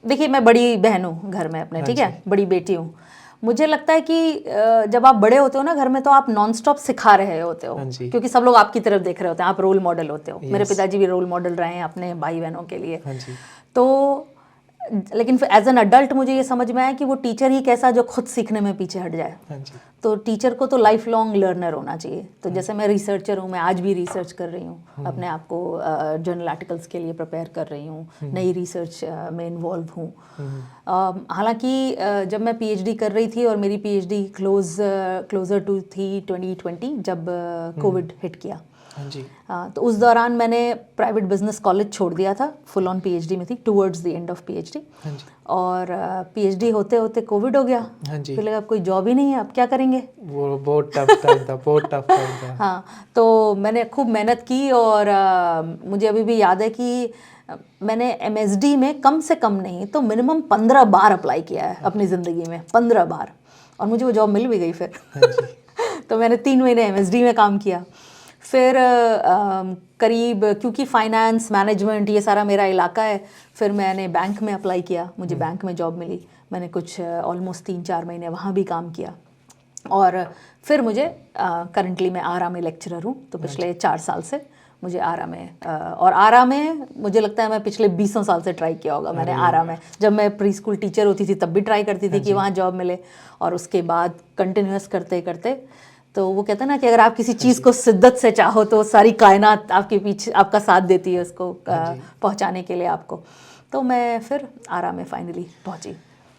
देखिए मैं बड़ी बहन हूँ घर में अपने, ठीक है, बड़ी बेटी हूँ। मुझे लगता है कि जब आप बड़े होते हो ना घर में, तो आप नॉन स्टॉप सिखा रहे होते हो, क्योंकि सब लोग आपकी तरफ देख रहे होते हैं, आप रोल मॉडल होते हो। मेरे पिताजी भी रोल मॉडल रहे हैं अपने भाई बहनों के लिए। तो लेकिन फिर एज एन अडल्ट मुझे ये समझ में आया कि वो टीचर ही कैसा जो खुद सीखने में पीछे हट जाए। तो टीचर को तो लाइफ लॉन्ग लर्नर होना चाहिए। तो जैसे मैं रिसर्चर हूँ, मैं आज भी रिसर्च कर रही हूँ, अपने आप को जर्नल आर्टिकल्स के लिए प्रिपेयर कर रही हूँ, नई रिसर्च में इन्वॉल्व हूँ। हालांकि जब मैं पीएचडी कर रही थी और मेरी पीएचडी क्लोजर टू थी 2020 जब कोविड हिट किया। तो उस दौरान मैंने प्राइवेट बिजनेस कॉलेज छोड़ दिया था, फुल ऑन पीएचडी में थी, towards the end of PhD. और पीएचडी होते होते कोविड हो गया। फिर लगा कोई जॉब ही नहीं है, अब क्या करेंगे। वो बहुत टफ टाइम था, बहुत टफ टाइम था। हाँ, तो मैंने खूब मेहनत की और मुझे अभी भी याद है कि मैंने एमएसडी में कम से कम नहीं तो मिनिमम 15 बार अप्लाई किया है अपनी ज़िंदगी में, 15 बार, और मुझे वो जॉब मिल भी गई फिर। तो मैंने 3 महीने एमएसडी में काम किया। फिर करीब, क्योंकि फाइनेंस मैनेजमेंट ये सारा मेरा इलाका है, फिर मैंने बैंक में अप्लाई किया, मुझे बैंक में जॉब मिली। मैंने कुछ ऑलमोस्ट 3-4 महीने वहाँ भी काम किया। और फिर मुझे करंटली मैं आरा में लेक्चरर हूँ, तो पिछले 4 साल से मुझे आरा में और आरा में मुझे लगता है मैं पिछले 20 साल से ट्राई किया होगा मैंने आरा में। जब मैं प्री स्कूल टीचर होती थी तब भी ट्राई करती थी कि वहाँ जॉब मिले, और उसके बाद कंटिन्यूस करते करते, तो वो कहते हैं ना कि अगर आप किसी चीज़ को शिद्दत से चाहो तो सारी कायनात आपके पीछे आपका साथ देती है उसको पहुंचाने के लिए आपको। तो मैं फिर आरा में फाइनली पहुंची।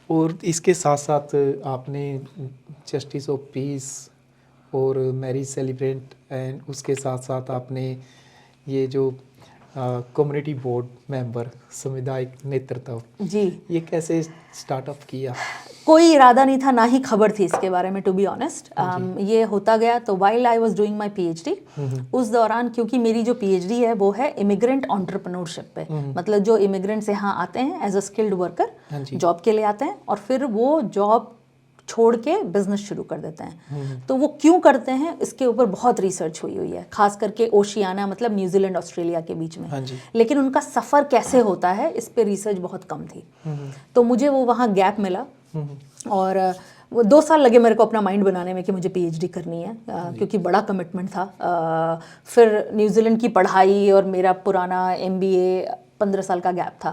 और इसके साथ साथ आपने जस्टिस ऑफ पीस और मैरिज सेलिब्रेट, एंड उसके साथ साथ आपने ये जो कम्युनिटी बोर्ड मेंबर, सामुदायिक नेतृत्व जी, ये कैसे स्टार्टअप किया? कोई इरादा नहीं था, ना ही खबर थी इसके बारे में, टू बी ऑनेस्ट। ये होता गया। तो while I was doing my PhD, उस दौरान, क्योंकि मेरी जो पीएचडी है वो है इमिग्रेंट एंटरप्रेन्योरशिप पे, मतलब जो इमिग्रेंट्स यहाँ आते हैं as a skilled worker job के लिए आते हैं, और फिर वो जॉब छोड़ के बिजनेस शुरू कर देते हैं। तो वो क्यों करते हैं इसके ऊपर बहुत रिसर्च हुई है, खास करके ओशियाना, मतलब न्यूजीलैंड ऑस्ट्रेलिया के बीच में। लेकिन उनका सफ़र कैसे होता है इस पे रिसर्च बहुत कम थी। तो मुझे वो वहाँ गैप मिला, और वो 2 साल लगे मेरे को अपना माइंड बनाने में कि मुझे पीएचडी करनी है, क्योंकि बड़ा कमिटमेंट था। फिर न्यूजीलैंड की पढ़ाई और मेरा पुराना एमबीए 15 साल का गैप था।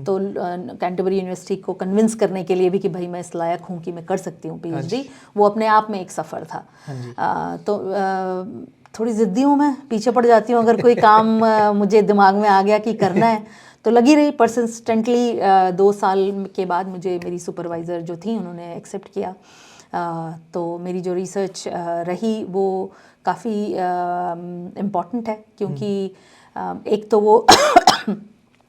तो कैंटरबरी यूनिवर्सिटी को कन्विंस करने के लिए भी कि भाई मैं इस लायक हूँ कि मैं कर सकती हूँ पीएचडी, वो अपने आप में एक सफ़र था। तो थोड़ी ज़िद्दी हूँ मैं, पीछे पड़ जाती हूँ अगर कोई काम मुझे दिमाग में आ गया कि करना है तो लगी रही परसिस्टेंटली। 2 साल के बाद मुझे मेरी सुपरवाइज़र जो थी उन्होंने एक्सेप्ट किया। तो मेरी जो रिसर्च रही वो काफ़ी इम्पॉर्टेंट है, क्योंकि एक तो वो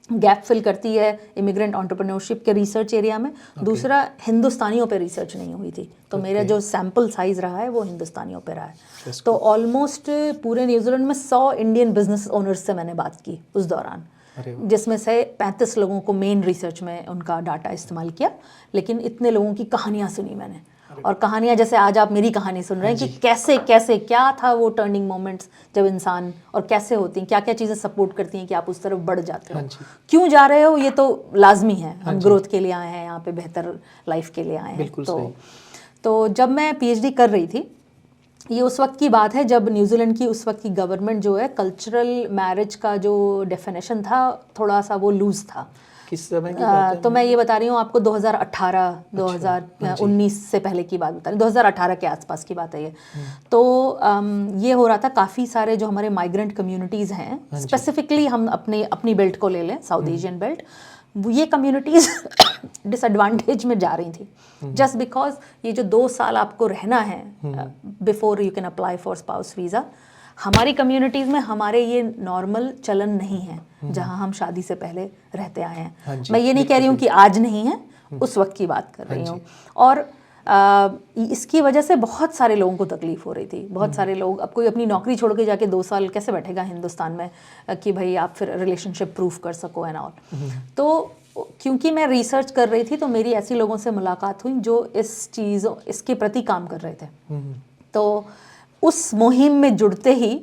गैप फिल करती है इमिग्रेंट एंटरप्रेन्योरशिप के रिसर्च एरिया में। दूसरा, हिंदुस्तानियों पे रिसर्च नहीं हुई थी, तो मेरा जो सैम्पल साइज़ रहा है वो हिंदुस्तानियों पे रहा है। तो ऑलमोस्ट पूरे न्यूजीलैंड में 100 इंडियन बिजनेस ओनर्स से मैंने बात की उस दौरान, जिसमें से 35 लोगों को मेन रिसर्च में उनका डाटा इस्तेमाल किया। लेकिन इतने लोगों की कहानियाँ सुनी मैंने, और कहानियाँ जैसे आज आप मेरी कहानी सुन रहे हैं कि कैसे कैसे क्या था वो टर्निंग मोमेंट्स जब इंसान, और कैसे होती हैं, क्या क्या चीज़ें सपोर्ट करती हैं कि आप उस तरफ बढ़ जाते हो। क्यों जा रहे हो ये तो लाजमी है, हम ग्रोथ के लिए आए हैं यहाँ पे, बेहतर लाइफ के लिए आए हैं। तो जब मैं पीएचडी कर रही थी, ये उस वक्त की बात है जब न्यूजीलैंड की उस वक्त की गवर्नमेंट जो है, कल्चरल मैरिज का जो डेफिनेशन था थोड़ा सा वो लूज़ था। किस समय की बात है? तो मैं ये बता रही हूँ आपको 2018 2019 से पहले की बात बता रही हूँ, 2018 के आसपास की बात है ये। तो ये हो रहा था, काफ़ी सारे जो हमारे माइग्रेंट कम्युनिटीज़ हैं, स्पेसिफिकली हम अपनी बेल्ट को ले लें, साउथ एशियन बेल्ट, ये कम्युनिटीज़ डिसएडवांटेज में जा रही थी, जस्ट बिकॉज ये जो 2 साल आपको रहना है before you can apply for spouse visa, हमारी कम्युनिटीज़ में हमारे ये नॉर्मल चलन नहीं है जहाँ हम शादी से पहले रहते आए हैं। मैं ये नहीं कह रही हूँ कि आज नहीं है, उस वक्त की बात कर रही हूँ। और इसकी वजह से बहुत सारे लोगों को तकलीफ हो रही थी। बहुत सारे लोग, अब कोई अपनी नौकरी छोड़ के जाके 2 साल कैसे बैठेगा हिंदुस्तान में कि भाई आप फिर रिलेशनशिप प्रूफ कर सको एंड ऑल। तो क्योंकि मैं रिसर्च कर रही थी तो मेरी ऐसी लोगों से मुलाकात हुई जो इसके प्रति काम कर रहे थे। तो उस मुहिम में जुड़ते ही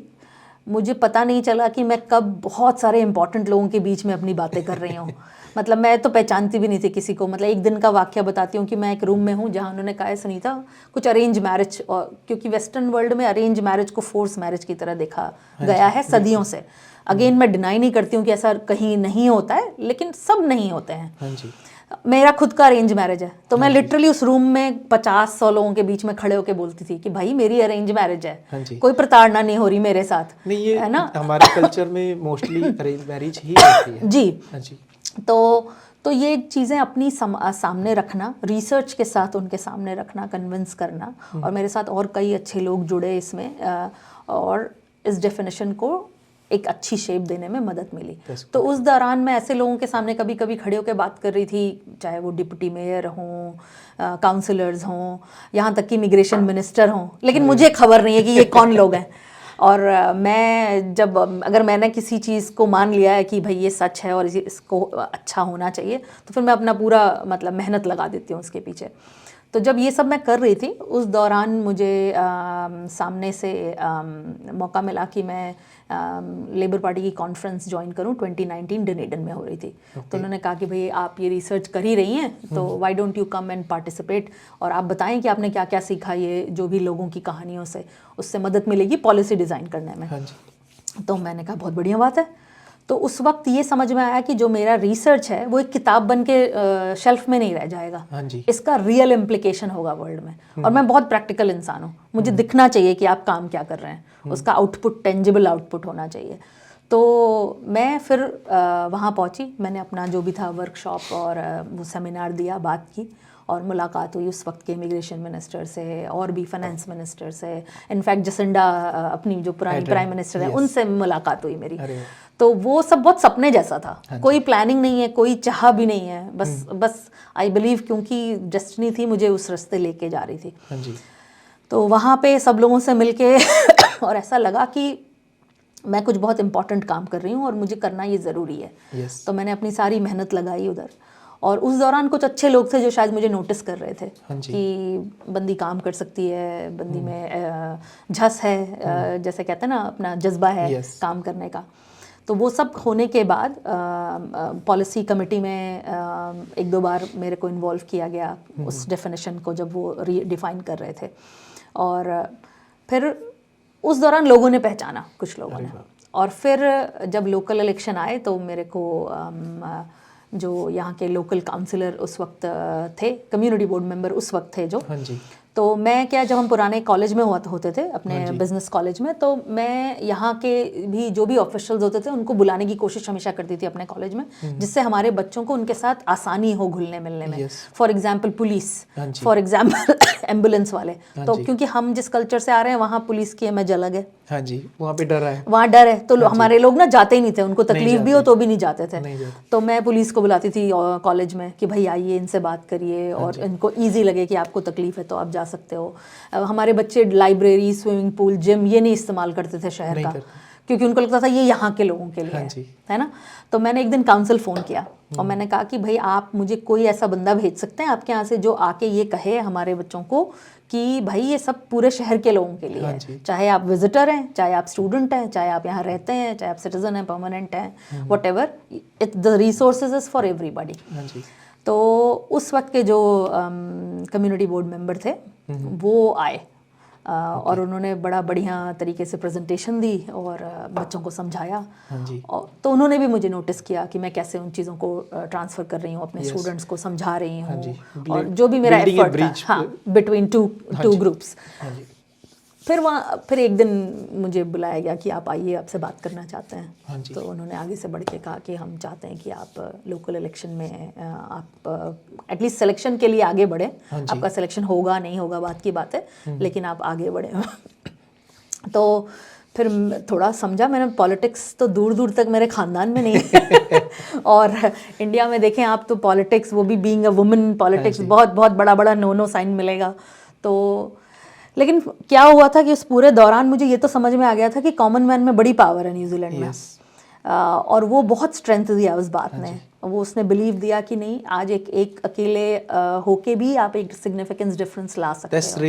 मुझे पता नहीं चला कि मैं कब बहुत सारे इंपॉर्टेंट लोगों के बीच में अपनी बातें कर रही हूँ। मतलब मैं तो पहचानती भी नहीं थी किसी को। मतलब एक दिन का वाक्य बताती हूँ कि मैं एक रूम में हूँ जहाँ उन्होंने कहा है सुनीता कुछ अरेंज मैरिज, और क्योंकि वेस्टर्न वर्ल्ड में अरेंज मैरिज को फोर्स मैरिज की तरह देखा गया है सदियों से। अगेन मैं डिनाई नहीं करती हूँ कि ऐसा कहीं नहीं होता है, लेकिन सब नहीं होते हैं। मेरा खुद का अरेंज मैरिज है, तो मैं लिटरली उस रूम में 50-100 लोगों के बीच में खड़े होकर बोलती थी कि भाई मेरी अरेंज मैरिज है, कोई प्रताड़ना नहीं हो रही मेरे साथ। नहीं, ये है ना, हमारे कल्चर में मोस्टली अरेंज मैरिज ही होती है। जी। तो ये चीज़ें अपनी सामने रखना, रिसर्च के साथ उनके सामने रखना, कन्विंस करना, और मेरे साथ और कई अच्छे लोग जुड़े इसमें, और इस डेफिनेशन को एक अच्छी शेप देने में मदद मिली। तो उस दौरान मैं ऐसे लोगों के सामने कभी कभी खड़े होकर बात कर रही थी, चाहे वो डिप्टी मेयर हों, काउंसलर्स हों, यहाँ तक कि इमिग्रेशन मिनिस्टर हों, लेकिन मुझे खबर नहीं है कि ये कौन लोग हैं। और मैं जब, अगर मैंने किसी चीज़ को मान लिया है कि भाई ये सच है और इसको अच्छा होना चाहिए, तो फिर मैं अपना पूरा मतलब मेहनत लगा देती हूँ उसके पीछे। तो जब ये सब मैं कर रही थी उस दौरान मुझे सामने से मौका मिला कि मैं लेबर पार्टी की कॉन्फ्रेंस ज्वाइन करूं। 2019 डनेडन में हो रही थी। तो उन्होंने कहा कि भाई आप ये रिसर्च कर ही रही हैं, तो why don't you come and participate, और आप बताएं कि आपने क्या क्या सीखा, ये जो भी लोगों की कहानियों से उससे मदद मिलेगी पॉलिसी डिज़ाइन करने में। तो मैंने कहा बहुत बढ़िया बात है। तो उस वक्त ये समझ में आया कि जो मेरा रिसर्च है वो एक किताब बन के शेल्फ में नहीं रह जाएगा, इसका रियल इम्प्लीकेशन होगा वर्ल्ड में। और मैं बहुत प्रैक्टिकल इंसान हूँ, मुझे दिखना चाहिए कि आप काम क्या कर रहे हैं, उसका आउटपुट, टेंजिबल आउटपुट होना चाहिए। तो मैं फिर वहाँ पहुँची, मैंने अपना जो भी था वर्कशॉप और वो सेमिनार दिया, बात की, और मुलाकात हुई उस वक्त के इमिग्रेशन मिनिस्टर से और भी फाइनेंस मिनिस्टर से। इनफैक्ट जसिंडा अपनी जो पुरानी प्राइम मिनिस्टर है उनसे मुलाकात हुई मेरी। तो वो सब बहुत सपने जैसा था, कोई प्लानिंग नहीं है, कोई चाह भी नहीं है, बस आई बिलीव, क्योंकि डेस्टिनी थी मुझे उस रास्ते लेके जा रही थी। तो वहाँ पे सब लोगों से मिलके और ऐसा लगा कि मैं कुछ बहुत इंपॉर्टेंट काम कर रही हूँ और मुझे करना ये ज़रूरी है। तो मैंने अपनी सारी मेहनत लगाई उधर, और उस दौरान कुछ अच्छे लोग थे जो शायद मुझे नोटिस कर रहे थे कि बंदी काम कर सकती है, बंदी में झस है, जैसे कहते हैं ना, अपना जज्बा है काम करने का। तो वो सब होने के बाद पॉलिसी कमेटी में 1-2 बार मेरे को इन्वॉल्व किया गया उस डेफिनेशन को जब वो डिफाइन कर रहे थे। और फिर उस दौरान लोगों ने पहचाना, कुछ लोगों ने। और फिर जब लोकल इलेक्शन आए तो मेरे को जो यहाँ के लोकल काउंसिलर उस वक्त थे, कम्युनिटी बोर्ड मेंबर उस वक्त थे जो, तो मैं क्या, जब हम पुराने कॉलेज में होते थे अपने बिजनेस कॉलेज में, तो मैं यहाँ के भी जो भी ऑफिशियल्स होते थे उनको बुलाने की कोशिश हमेशा करती थी अपने कॉलेज में, जिससे हमारे बच्चों को उनके साथ आसानी हो घुलने मिलने में। For example police, for example ambulance वाले। तो क्योंकि हम जिस कल्चर से आ रहे हैं वहाँ पुलिस की इमेज अलग है, वहाँ पे डर है, वहाँ डर है। तो हमारे लोग ना जाते ही नहीं थे, उनको तकलीफ भी हो तो भी नहीं जाते थे। तो मैं पुलिस को बुलाती थी कॉलेज में कि भाई आइए, इनसे बात करिए, और इनको ईजी लगे कि आपको तकलीफ है तो आप जा सकते हो। हमारे बच्चे लाइब्रेरी, स्विमिंग पूल, जिम ये नहीं इस्तेमाल करते थे शहर का, क्योंकि उनको लगता था ये यहाँ के लोगों के लिए है ना। तो मैंने एक दिन काउंसिल फ़ोन किया और मैंने कहा कि भाई आप मुझे कोई ऐसा बंदा भेज सकते हैं आपके यहाँ से जो आके ये कहे हमारे बच्चों को कि भाई ये सब पूरे शहर के लोगों के लिए है, चाहे आप विजिटर हैं, चाहे आप स्टूडेंट हैं, चाहे आप यहाँ रहते हैं, चाहे आप सिटीजन हैं, परमानेंट हैं, whatever, the resources is for everybody. तो उस वक्त के जो कम्युनिटी बोर्ड मेंबर थे वो आए और उन्होंने बड़ा बढ़िया तरीके से प्रेजेंटेशन दी और बच्चों को समझाया। हाँ जी। और तो उन्होंने भी मुझे नोटिस किया कि मैं कैसे उन चीज़ों को ट्रांसफ़र कर रही हूँ, अपने Yes. स्टूडेंट्स को समझा रही हाँ जी। हूँ, और जो भी मेरा Building a एफर्ट था, bridge, हाँ, बिटवीन टू जी। ग्रुप्स। हाँ जी। फिर एक दिन मुझे बुलाया गया कि आप आइए, आपसे बात करना चाहते हैं। हाँ जी। तो उन्होंने आगे से बढ़ के कहा कि हम चाहते हैं कि आप लोकल इलेक्शन में आप एटलीस्ट सिलेक्शन के लिए आगे बढ़े। हाँ जी। आपका सिलेक्शन होगा नहीं होगा बात की बात है, लेकिन आप आगे बढ़े। तो फिर थोड़ा समझा मैंने, पॉलिटिक्स तो दूर दूर तक मेरे ख़ानदान में नहीं है। और इंडिया में देखें आप तो पॉलिटिक्स, वो भी बीइंग अ वुमन, पॉलिटिक्स बहुत बहुत बड़ा बड़ा नो साइन मिलेगा। तो लेकिन क्या हुआ था कि उस पूरे दौरान मुझे ये तो समझ में आ गया था कि कॉमन मैन में बड़ी पावर है न्यूजीलैंड में। Yes. और वो बहुत स्ट्रेंथ दिया उस बात ने। वो उसने बिलीव दिया कि नहीं, आज एक अकेले होके भी आप एक सिग्निफिकेंस डिफरेंस ला सकते That's हो।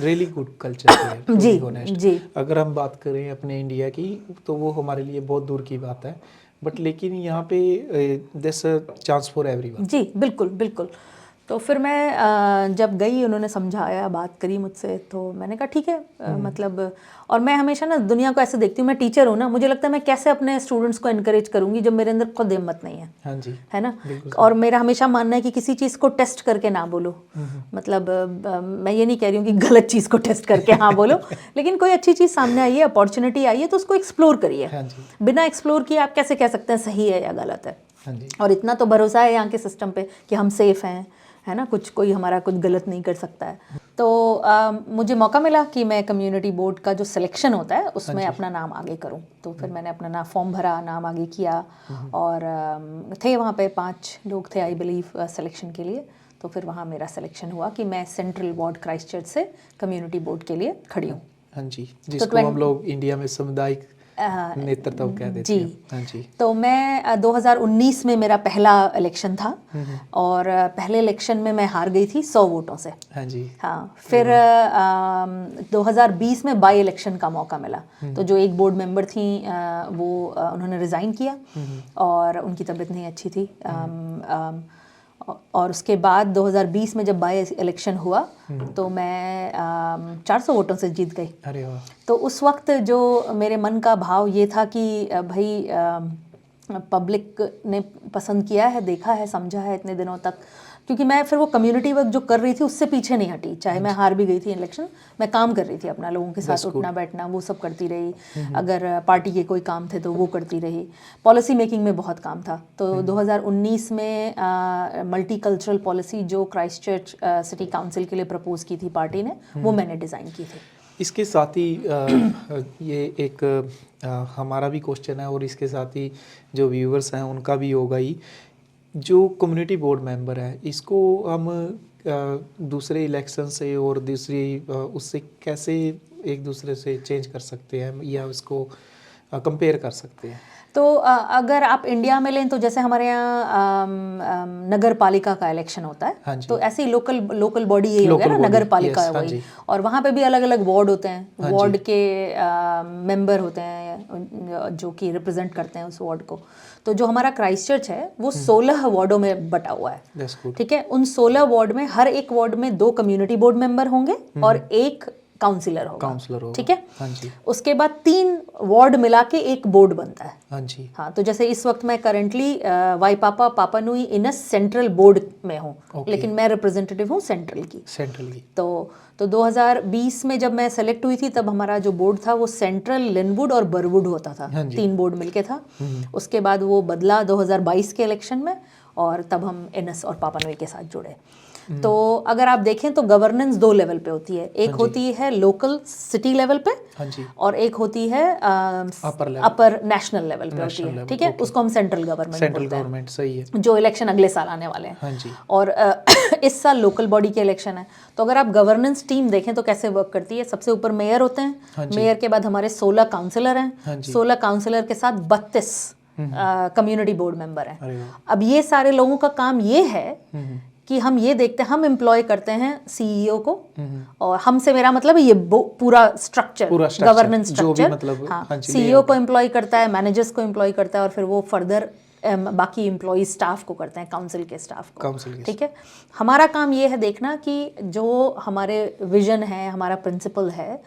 really good culture there, to ji, be honest. जी। अगर हम बात करें अपने इंडिया की तो वो हमारे लिए बहुत दूर की बात है, बट लेकिन यहाँ पे दिस चांस फॉर एवरीवन। जी बिल्कुल बिल्कुल। तो फिर मैं जब गई, उन्होंने समझाया, बात करी मुझसे, तो मैंने कहा ठीक है। मतलब, और मैं हमेशा ना दुनिया को ऐसे देखती हूँ, मैं टीचर हूँ ना, मुझे लगता है मैं कैसे अपने स्टूडेंट्स को इनकरेज करूँगी जब मेरे अंदर खुद हिम्मत नहीं है। हाँ जी। है ना। बिल्कुल। और मेरा हमेशा मानना है कि किसी चीज़ को टेस्ट करके ना बोलो। मतलब मैं ये नहीं कह रही हूँ कि गलत चीज़ को टेस्ट करके हाँ बोलो, लेकिन कोई अच्छी चीज़ सामने आई है, अपॉर्चुनिटी आई है, तो उसको एक्सप्लोर करिए। हाँ जी। बिना एक्सप्लोर किए आप कैसे कह सकते हैं सही है या गलत है। हाँ जी। और इतना तो भरोसा है यहाँ के सिस्टम पे कि हम सेफ हैं, है ना, कोई हमारा कुछ गलत नहीं कर सकता है। तो मुझे मौका मिला कि मैं कम्युनिटी बोर्ड का जो सिलेक्शन होता है उसमें अपना नाम आगे करूं। तो फिर मैंने अपना फॉर्म भरा, नाम आगे किया, और थे वहाँ पे 5 लोग थे आई बिलीव सिलेक्शन के लिए। तो फिर वहाँ मेरा सिलेक्शन हुआ कि मैं सेंट्रल वार्ड क्राइस्टचर्च से कम्युनिटी बोर्ड के लिए खड़ी हूँ। हाँ जी, जिसको हम लोग इंडिया में सामुदायिक नेतृत्व कह देते हैं। हाँ जी। तो मैं 2019 में मेरा पहला इलेक्शन था, और पहले इलेक्शन में मैं हार गई थी 100 वोटों से। हाँ जी। हाँ। फिर 2020 में बाई इलेक्शन का मौका मिला। तो जो एक बोर्ड मेंबर थी वो उन्होंने रिज़ाइन किया, और उनकी तबीयत नहीं अच्छी थी। और उसके बाद 2020 में जब बाई इलेक्शन हुआ तो मैं 400 वोटों से जीत गई। अरे वाह। तो उस वक्त जो मेरे मन का भाव ये था कि भाई पब्लिक ने पसंद किया है, देखा है, समझा है इतने दिनों तक, क्योंकि मैं फिर वो कम्युनिटी वर्क जो कर रही थी उससे पीछे नहीं हटी। चाहे मैं हार भी गई थी इलेक्शन, मैं काम कर रही थी अपना, लोगों के साथ उठना बैठना वो सब करती रही। अगर पार्टी के कोई काम थे तो वो करती रही। पॉलिसी मेकिंग में बहुत काम था। तो 2019 में मल्टी कल्चरल पॉलिसी जो क्राइस्टचर्च सिटी काउंसिल के लिए प्रपोज की थी पार्टी ने, वो मैंने डिज़ाइन की थी। इसके साथ ही ये एक हमारा भी क्वेश्चन है, और इसके साथ ही जो व्यूअर्स हैं उनका भी होगा ही, जो कम्युनिटी बोर्ड मेंबर है इसको हम दूसरे इलेक्शन से और दूसरी उससे कैसे एक दूसरे से चेंज कर सकते हैं या उसको कंपेयर कर सकते हैं? तो अगर आप इंडिया में लें तो जैसे हमारे यहाँ नगर पालिका का इलेक्शन होता है। हाँ जी। तो ऐसे ही लोकल बॉडी यही हो गया ना, नगर पालिका है वही। और वहाँ पे भी अलग अलग वार्ड होते हैं। वार्ड के मेंबर होते हैं जो कि रिप्रेजेंट करते हैं उस वार्ड को। तो जो हमारा क्राइस्टचर्च है वो 16 वार्डों में बटा हुआ है। ठीक है। उन 16 वार्ड में हर एक वार्ड में 2 कम्युनिटी बोर्ड मेंबर होंगे और 1 काउंसिलर होगा। ठीक है। हाँ जी। उसके बाद 3 वार्ड मिला के एक बोर्ड बनता है। हाँ जी। हाँ। तो जैसे इस वक्त मैं करेंटली वाईपापा पापा नुई इनस सेंट्रल बोर्ड में हूँ, लेकिन मैं रिप्रेजेंटेटिव हूँ सेंट्रल की। तो 2020 में जब मैं सेलेक्ट हुई थी तब हमारा जो बोर्ड था वो सेंट्रल, लिनवुड और बरवुड होता था। 3 बोर्ड मिलके था। उसके बाद वो बदला 2022 के इलेक्शन में, और तब हम इनस और पापा नुई के साथ जुड़े। तो अगर आप देखें तो गवर्नेंस 2 लेवल पे होती है। एक होती है लोकल सिटी लेवल पे, और एक होती है अपर नेशनल लेवल पे होती है। ठीक है। उसको हम सेंट्रल गवर्नमेंट सही है, जो इलेक्शन अगले साल आने वाले हैं। हाँ जी। और इस साल लोकल बॉडी के इलेक्शन है। तो अगर आप गवर्नेंस टीम देखें तो कैसे वर्क करती है, सबसे ऊपर मेयर होते हैं। मेयर के बाद हमारे 16 काउंसलर हैं। 16 काउंसलर के साथ 32 कम्युनिटी बोर्ड मेंबर हैं। अब ये सारे लोगों का काम ये है कि हम ये देखते हैं, हम एम्प्लॉय करते हैं सीईओ को, और हमसे मेरा मतलब ये पूरा स्ट्रक्चर, गवर्नेंस स्ट्रक्चर। मतलब हाँ। सीईओ को एम्प्लॉय करता है, मैनेजर्स को एम्प्लॉय करता है, और फिर वो फर्दर बाकी एम्प्लॉई स्टाफ को करते हैं, काउंसिल के स्टाफ को। काउंसिल के ठीक है, हमारा काम ये है देखना कि जो हमारे विजन है, हमारा प्रिंसिपल है,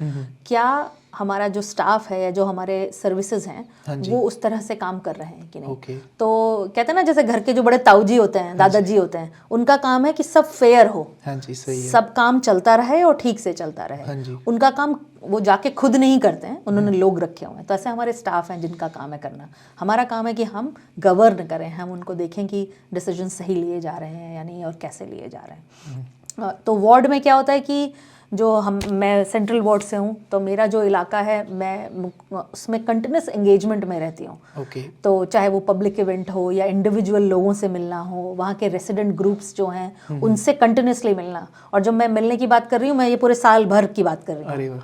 क्या हमारा जो स्टाफ है या जो हमारे सर्विसेज हैं वो उस तरह से काम कर रहे हैं कि नहीं। तो कहते हैं ना, जैसे घर के जो बड़े ताऊजी होते हैं, दादाजी होते हैं, उनका काम है कि सब फेयर हो, हाँ जी, सही है। सब काम चलता रहे और ठीक से चलता रहे। हाँ जी। उनका काम वो जाके खुद नहीं करते हैं, उन्होंने लोग रखे हुए हैं। तो ऐसे हमारे स्टाफ हैं जिनका काम है करना। हमारा काम है कि हम गवर्न करें, हम उनको देखें कि डिसीजन सही लिए जा रहे हैं या नहीं और कैसे लिए जा रहे हैं। तो वार्ड में क्या होता है कि मैं सेंट्रल वार्ड से हूँ, तो मेरा जो इलाका है मैं उसमें कंटिन्यूस एंगेजमेंट में रहती हूँ। तो चाहे वो पब्लिक इवेंट हो या इंडिविजुअल लोगों से मिलना हो, वहाँ के रेसिडेंट ग्रुप्स जो हैं उनसे कंटिन्यूसली मिलना। और जब मैं मिलने की बात कर रही हूँ, मैं ये पूरे साल भर की बात कर रही हूँ।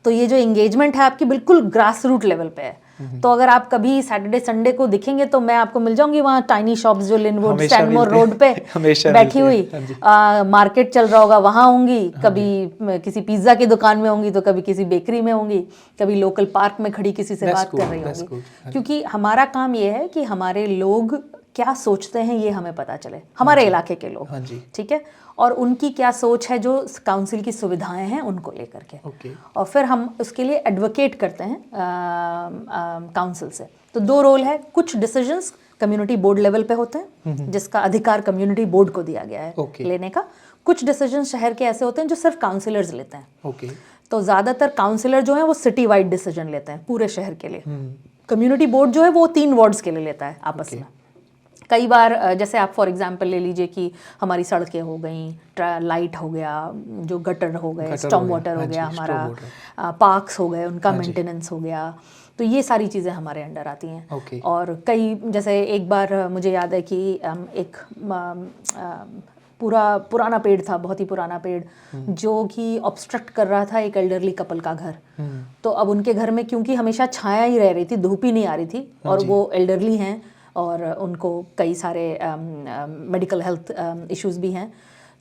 तो ये जो एंगेजमेंट है आपकी बिल्कुल ग्रास रूट लेवल पे है। तो अगर आप कभी सैटरडे संडे को दिखेंगे तो मैं आपको मिल जाऊंगी वहाँ टाइनी शॉप्स जो लिनवुड स्टैनमोर रोड पे बैठी हुई, मार्केट चल रहा होगा वहाँ होंगी, कभी किसी पिज्ज़ा की दुकान में होंगी, तो कभी किसी बेकरी में होंगी, कभी लोकल पार्क में खड़ी किसी से बात कर रही होंगी। क्योंकि हमारा काम ये है कि हमारे लोग क्या सोचते हैं ये हमें पता चले, हमारे इलाके के लोग, ठीक है, और उनकी क्या सोच है जो काउंसिल की सुविधाएं हैं उनको लेकर के। और फिर हम उसके लिए एडवोकेट करते हैं काउंसिल से। तो 2 रोल है, कुछ डिसीजंस कम्युनिटी बोर्ड लेवल पे होते हैं जिसका अधिकार कम्युनिटी बोर्ड को दिया गया है लेने का। कुछ डिसीजन शहर के ऐसे होते हैं जो सिर्फ काउंसिलर्स लेते हैं। तो ज़्यादातर काउंसिलर जो हैं वो सिटी वाइड डिसीजन लेते हैं पूरे शहर के लिए। कम्युनिटी बोर्ड जो है वो 3 वार्ड्स के लिए लेता है आपस में। कई बार जैसे आप फॉर एग्जांपल ले लीजिए कि हमारी सड़कें हो गई, लाइट हो गया, जो गटर हो गए, स्टॉर्म वाटर हो गया, हमारा पार्क्स हो गए, उनका मेंटेनेंस हो गया, तो ये सारी चीज़ें हमारे अंडर आती हैं। और कई जैसे एक बार मुझे याद है कि एक पुराना पेड़ था, बहुत ही पुराना पेड़, जो कि ऑब्स्ट्रक्ट कर रहा था एक एल्डरली कपल का घर। तो अब उनके घर में क्योंकि हमेशा छाया ही रह रही थी, धूप ही नहीं आ रही थी, और वो एल्डरली हैं और उनको कई सारे मेडिकल हेल्थ इश्यूज़ भी हैं,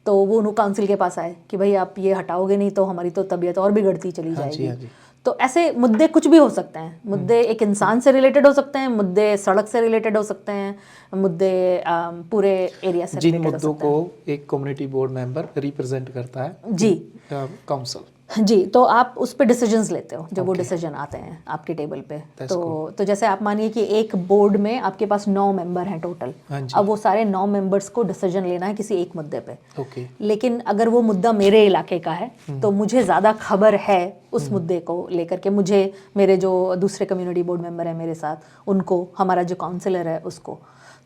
तो वो उन्होंने काउंसिल के पास आए कि भाई आप ये हटाओगे नहीं तो हमारी तो तबीयत और बिगड़ती चली जाएगी। तो ऐसे मुद्दे कुछ भी हो सकते हैं, मुद्दे एक इंसान से रिलेटेड हो सकते हैं, मुद्दे सड़क से रिलेटेड हो सकते हैं, मुद्दे पूरे एरिया से जिन मुद्दों को एक कम्युनिटी बोर्ड मेंबर रिप्रेजेंट करता है जी काउंसिल जी, तो आप उस पे डिसीजंस लेते हो जब वो डिसीजन आते हैं आपके टेबल पे। तो जैसे आप मानिए कि एक बोर्ड में आपके पास 9 मेंबर हैं टोटल। अब वो सारे 9 मेंबर्स को डिसीजन लेना है किसी एक मुद्दे पे। लेकिन अगर वो मुद्दा मेरे इलाके का है तो मुझे ज़्यादा खबर है उस मुद्दे को लेकर के, मुझे मेरे जो दूसरे कम्युनिटी बोर्ड मेंबर हैं मेरे साथ, उनको, हमारा जो काउंसलर है उसको।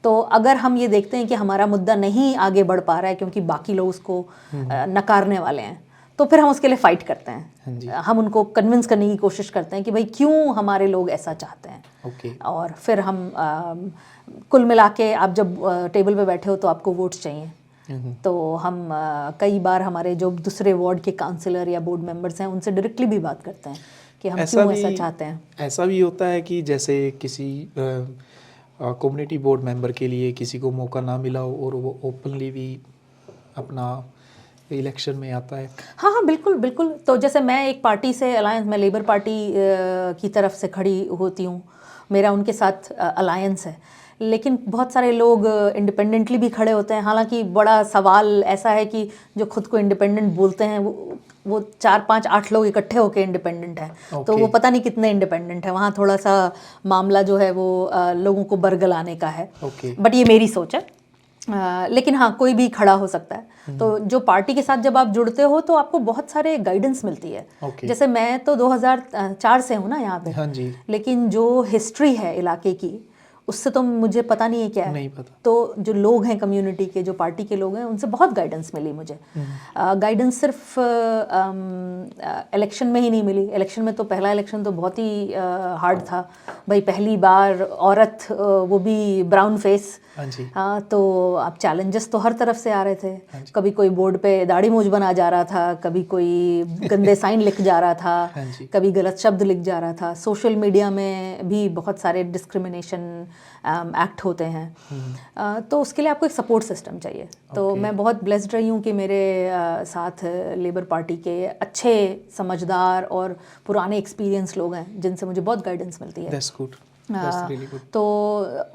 तो अगर हम ये देखते हैं कि हमारा मुद्दा नहीं आगे बढ़ पा रहा है क्योंकि बाकी लोग उसको नकारने वाले हैं, तो फिर हम उसके लिए फाइट करते हैं। हम उनको कन्विंस करने की कोशिश करते हैं कि भाई क्यों हमारे लोग ऐसा चाहते हैं। और फिर हम कुल मिला के, आप जब टेबल पे बैठे हो तो आपको वोट्स चाहिए, तो हम कई बार हमारे जो दूसरे वार्ड के काउंसलर या बोर्ड मेंबर्स हैं उनसे डायरेक्टली भी बात करते हैं कि हम क्यों ऐसा चाहते हैं। ऐसा भी होता है कि जैसे किसी कम्युनिटी बोर्ड मेंबर के लिए किसी को मौका ना मिला हो और वो ओपनली भी अपना इलेक्शन में आता है। हाँ, बिल्कुल बिल्कुल। तो जैसे मैं एक पार्टी से अलायंस, मैं लेबर पार्टी की तरफ से खड़ी होती हूँ, मेरा उनके साथ अलायंस है, लेकिन बहुत सारे लोग इंडिपेंडेंटली भी खड़े होते हैं। हालांकि बड़ा सवाल ऐसा है कि जो खुद को इंडिपेंडेंट बोलते हैं वो 4, 5, 8 लोग इकट्ठे होकर इंडिपेंडेंट हैं। तो वो पता नहीं कितने इंडिपेंडेंट है। वहाँ थोड़ा सा मामला जो है वो लोगों को बरगलाने का है। बट ये मेरी सोच है। लेकिन हाँ, कोई भी खड़ा हो सकता है। तो जो पार्टी के साथ जब आप जुड़ते हो तो आपको बहुत सारे गाइडेंस मिलती है। जैसे मैं तो 2004 से हूँ ना यहाँ पे, लेकिन जो हिस्ट्री है इलाके की उससे तो मुझे पता नहीं है क्या है। नहीं पता। तो जो लोग हैं कम्युनिटी के, जो पार्टी के लोग हैं, उनसे बहुत गाइडेंस मिली मुझे। गाइडेंस सिर्फ इलेक्शन में ही नहीं मिली। इलेक्शन में तो पहला इलेक्शन तो बहुत ही हार्ड था भाई, पहली बार औरत, वो भी ब्राउन फेस। तो आप चैलेंजेस तो हर तरफ से आ रहे थे। कभी कोई बोर्ड पे दाढ़ी मूंछ बना जा रहा था, कभी कोई गंदे साइन लिख जा रहा था, कभी गलत शब्द लिख जा रहा था। सोशल मीडिया में भी बहुत सारे डिस्क्रिमिनेशन एक्ट होते हैं। तो उसके लिए आपको एक सपोर्ट सिस्टम चाहिए। तो मैं बहुत ब्लेस्ड रही हूँ कि मेरे साथ लेबर पार्टी के अच्छे, समझदार और पुराने एक्सपीरियंस लोग हैं जिनसे मुझे बहुत गाइडेंस मिलती है। That's good. That's really good. तो